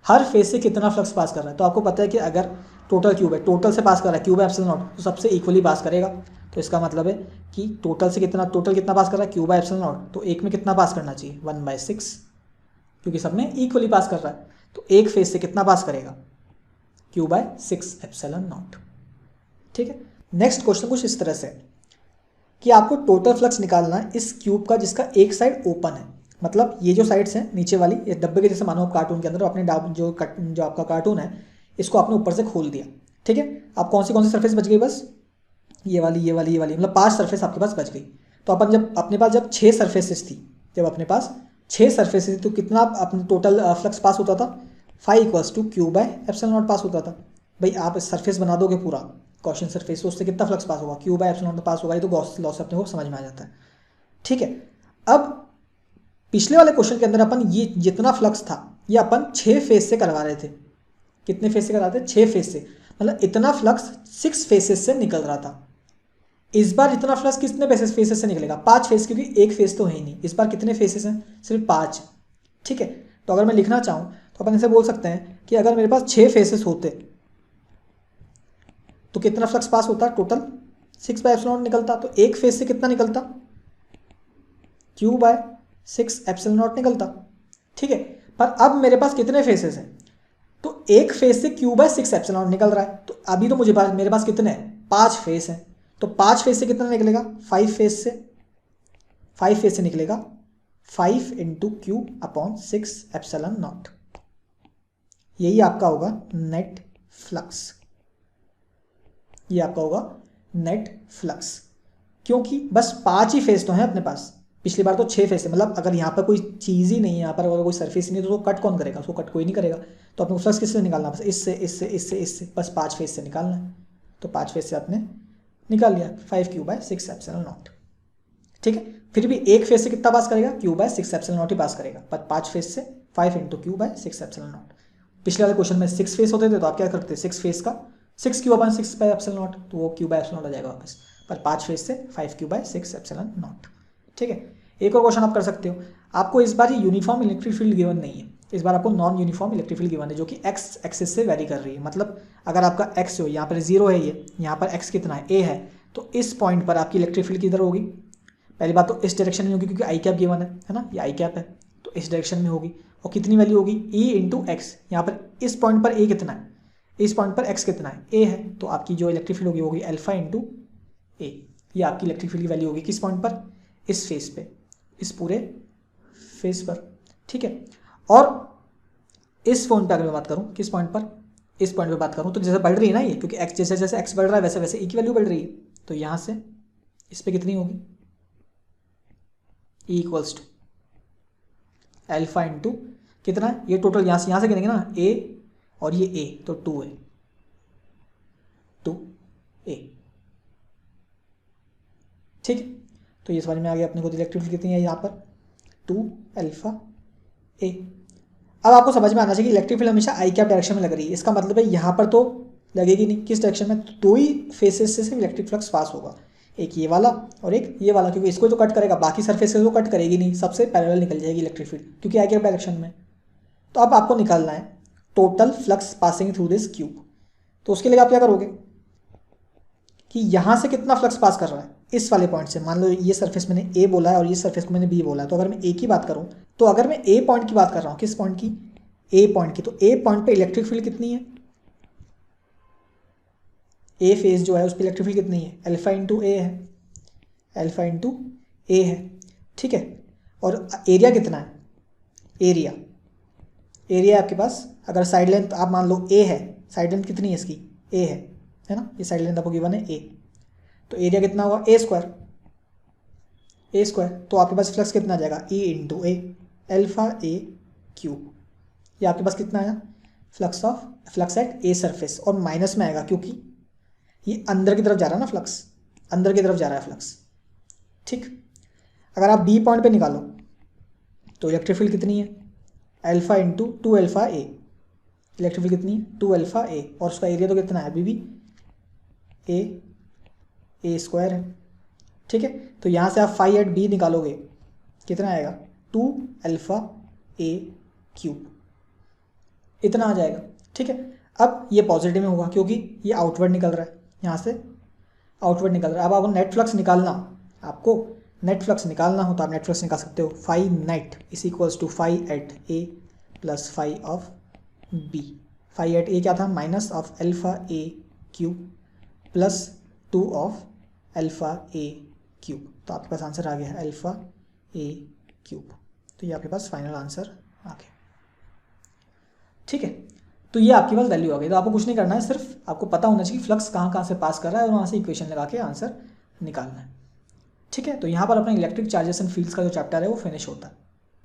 हर फेस से कितना फ्लक्स पास कर रहा है। तो आपको पता है कि अगर टोटल क्यूब है, टोटल से पास कर रहा है, क्यूब है एप्सिलॉन नॉट, तो सबसे इक्वली पास करेगा। तो इसका मतलब है कि टोटल कितना पास कर रहा है, क्यूब बाय एप्सिलॉन नॉट, तो एक में कितना पास करना चाहिए, 1/6, क्योंकि सब में इक्वली पास कर रहा है। तो एक फेस से कितना पास करेगा, क्यूब बाय 6 एप्सिलॉन नॉट। ठीक है, नेक्स्ट क्वेश्चन कुछ इस तरह से कि आपको टोटल फ्लक्स निकालना है इस क्यूब का जिसका एक साइड ओपन है, मतलब ये जो साइड्स हैं नीचे वाली, ये डब्बे के जैसे मानो आप कार्टून के अंदर अपने जो आपका कार्टून है इसको आपने ऊपर से खोल दिया। ठीक है, आप कौन सी सरफेस बच गई, बस ये वाली, मतलब 5 सरफेस आपके पास बच गई। तो अपन जब अपने पास जब 6 सरफेसेस थी, तो कितना अपने टोटल फ्लक्स पास होता था, 5 equals to Q by epsilon naught pass होता था। भाई आप सरफेस बना दोगे पूरा गॉसियन सरफेस, तो उससे कितना फ्लक्स पास होगा, क्यू बाय एप्सिलॉन नॉट पास होगा। ये तो गॉस लॉ से अपने को समझ में आ जाता है। ठीक है, अब पिछले वाले क्वेश्चन के अंदर अपन ये जितना फ्लक्स था ये अपन 6 फेस से करवा रहे थे। कितने फेस से करा रहे थे, 6 फेस से, मतलब इतना फ्लक्स 6 फेसेस से निकल रहा था। इस बार इतना फ्लक्स कितने फेसेस से निकलेगा, 5 फेस, क्योंकि एक फेस तो है ही नहीं। इस बार कितने फेसेस हैं, सिर्फ 5। ठीक है, तो अगर मैं लिखना चाहूँ तो अपन ऐसे बोल सकते हैं कि अगर मेरे पास 6 फेसेस होते तो कितना फ्लक्स पास होता, टोटल 6 बाय एप्सिलॉन निकलता। तो एक फेस से कितना निकलता, क्यू बाय 6 एप्सिलॉन नॉट निकलता। ठीक है, पर अब मेरे पास कितने फेसेस हैं, तो एक फेस से क्यू बाय 6 एप्सिलॉन नॉट निकल रहा है। तो अभी तो मेरे पास कितने हैं, 5 फेस हैं। तो 5 फेस से कितना निकलेगा, 5 फेस से निकलेगा 5 into Q upon 6 epsilon not. यही आपका होगा नेट फ्लक्स, ये आपका होगा नेट फ्लक्स, क्योंकि बस 5 ही फेस तो हैं अपने पास। पिछली बार तो 6 फेस है, मतलब अगर यहाँ पर कोई चीज़ ही नहीं है, यहाँ पर अगर कोई सरफेस ही नहीं तो कट कौन करेगा, उसको कट कोई नहीं करेगा। तो अपने को फ्लक्स किससे निकालना, बस इससे बस 5 फेस से निकालना है। तो 5 फेस से आपने निकाल लिया 5 क्यू बाय 6 एप्सिलॉन नॉट। ठीक है, फिर भी एक फेस से कितना पास करेगा, क्यू बाय 6 एप्सिलॉन नॉट ही पास करेगा, पर 5 फेस से 5 into Q by 6 epsilon naught. पिछले वाले क्वेश्चन में 6 फेस होते थे तो आप क्या करते, 6 फेस का 6 Q upon 6 bye epsilon naught, तो वो क्यू बाय एप्सिलॉन नॉट आ जाएगा वापस, पर 5 फेस से 5 क्यू बाय 6 एप्सिलॉन नॉट। ठीक है, एक और क्वेश्चन आप कर सकते हो। आपको इस बार यूनिफॉर्म इलेक्ट्रिक फील्ड गिवन नहीं है, इस बार आपको non uniform electric field given है, जो कि एक्स एक्सिस से वेरी कर रही है। मतलब अगर आपका एक्स हो, यहाँ पर 0 है, ये यहाँ पर एक्स कितना है, ए है, तो इस पॉइंट पर आपकी इलेक्ट्रिक फील्ड किधर होगी, पहली बात तो इस डायरेक्शन में होगी, क्योंकि आई कैप गिवन है ना, ये आई कैप है, तो इस डायरेक्शन में होगी। और कितनी वैल्यू होगी, ई इंटू एक्स। यहाँ पर इस पॉइंट पर ए कितना है, इस पॉइंट पर एक्स कितना है, ए है, तो आपकी जो इलेक्ट्रिक फील्ड होगी होगी अल्फा इंटू ए। ये आपकी इलेक्ट्रिक फील्ड की वैल्यू होगी किस पॉइंट पर, इस फेस पे, इस पूरे फेस पर। ठीक है, और इस पॉइंट पर अगर मैं बात करूँ, किस पॉइंट पर, इस पॉइंट पे बात करूँ तो जैसे बढ़ रही है ना ये, क्योंकि एक्स जैसे जैसे एक्स बढ़ रहा है वैसे वैसे ई की वैल्यू बढ़ रही है, तो यहाँ से इस पर कितनी होगी, E equals to alpha into कितना है, ये टोटल यहाँ से गिनेंगे ना, ए और ये ए, तो 2 है, 2a। ठीक है, तो ये समझ में आ गया अपने को इलेक्ट्रिक फील्ड कितनी है यहाँ पर, 2 अल्फा ए। अब आपको समझ में आना चाहिए कि इलेक्ट्रिक फील्ड हमेशा आई कैप डायरेक्शन में लग रही है, इसका मतलब है यहाँ पर तो लगेगी नहीं, किस डायरेक्शन में, तो 2 ही फेसेस से इलेक्ट्रिक फ्लक्स पास होगा, एक ये वाला और एक ये वाला, क्योंकि इसको तो कट करेगा, बाकी सरफेसेस को कट करेगी नहीं, सबसे पैरेलल निकल जाएगी इलेक्ट्रिक फील्ड क्योंकि आई कैप डायरेक्शन में। तो अब आपको निकालना है total flux passing through this cube. तो उसके लिए आप क्या करोगे कि यहाँ से कितना फ्लक्स पास कर रहा है, इस वाले पॉइंट से, मान लो ये सरफेस मैंने ए बोला है और ये सरफेस को मैंने बी बोला है, तो अगर मैं ए की बात करूँ, तो अगर मैं ए पॉइंट की बात कर रहा हूँ, किस पॉइंट की, ए पॉइंट की, तो ए पॉइंट पे इलेक्ट्रिक फील्ड कितनी है, ए फेज जो है उस पर इलेक्ट्रिक फील्ड कितनी है, अल्फा इंटू ए है, अल्फा इंटू ए है। ठीक है, और एरिया कितना है, एरिया एरिया आपके पास, अगर साइड लेंथ आप मान लो ए है, साइड लेंथ कितनी है इसकी, ए है ना, ये साइड लेंथ आपको गिवन है ए, तो एरिया कितना हुआ, ए स्क्वायर, तो आपके पास फ्लक्स कितना आ जाएगा, E into A, alpha A cube. ये आपके पास कितना आया, फ्लक्स एट ए सरफेस, और माइनस में आएगा क्योंकि ये अंदर की तरफ जा रहा है ना, फ्लक्स अंदर की तरफ जा रहा है फ्लक्स। ठीक, अगर आप बी पॉइंट पे निकालो तो इलेक्ट्रिक फील्ड कितनी है, अल्फा इंटू 2 अल्फा ए, इलेक्ट्रिक फील्ड कितनी है, 2 अल्फा ए, और उसका एरिया तो कितना है अभी भी ए स्क्वायर है। ठीक है, तो यहाँ से आप फाई एट बी निकालोगे, कितना आएगा, 2 अल्फा ए क्यूब, इतना आ जाएगा। ठीक है, अब ये पॉजिटिव में होगा क्योंकि ये आउटवर्ड निकल रहा है, यहाँ से आउटवर्ड निकल रहा है। अब आपको नेट फ्लक्स निकालना, आपको नेट फ्लक्स निकालना हो तो आप नेट फ्लक्स निकाल सकते हो, phi net is equals to phi at A plus phi of B. Phi at A क्या था, minus of alpha A cube plus 2 of alpha A cube, तो आपके पास आंसर आ गया है अल्फा ए क्यूब। तो ये आपके पास फाइनल आंसर आ गया। ठीक है, तो ये आपके पास वैल्यू आ गई। तो आपको कुछ नहीं करना है, सिर्फ आपको पता होना चाहिए कि फ्लक्स कहाँ कहाँ से पास कर रहा है और वहाँ से इक्वेशन लगा के आंसर निकालना है। ठीक है, तो यहाँ पर अपना इलेक्ट्रिक चार्जेस एंड फील्ड्स का जो चैप्टर है वो फिनिश होता है।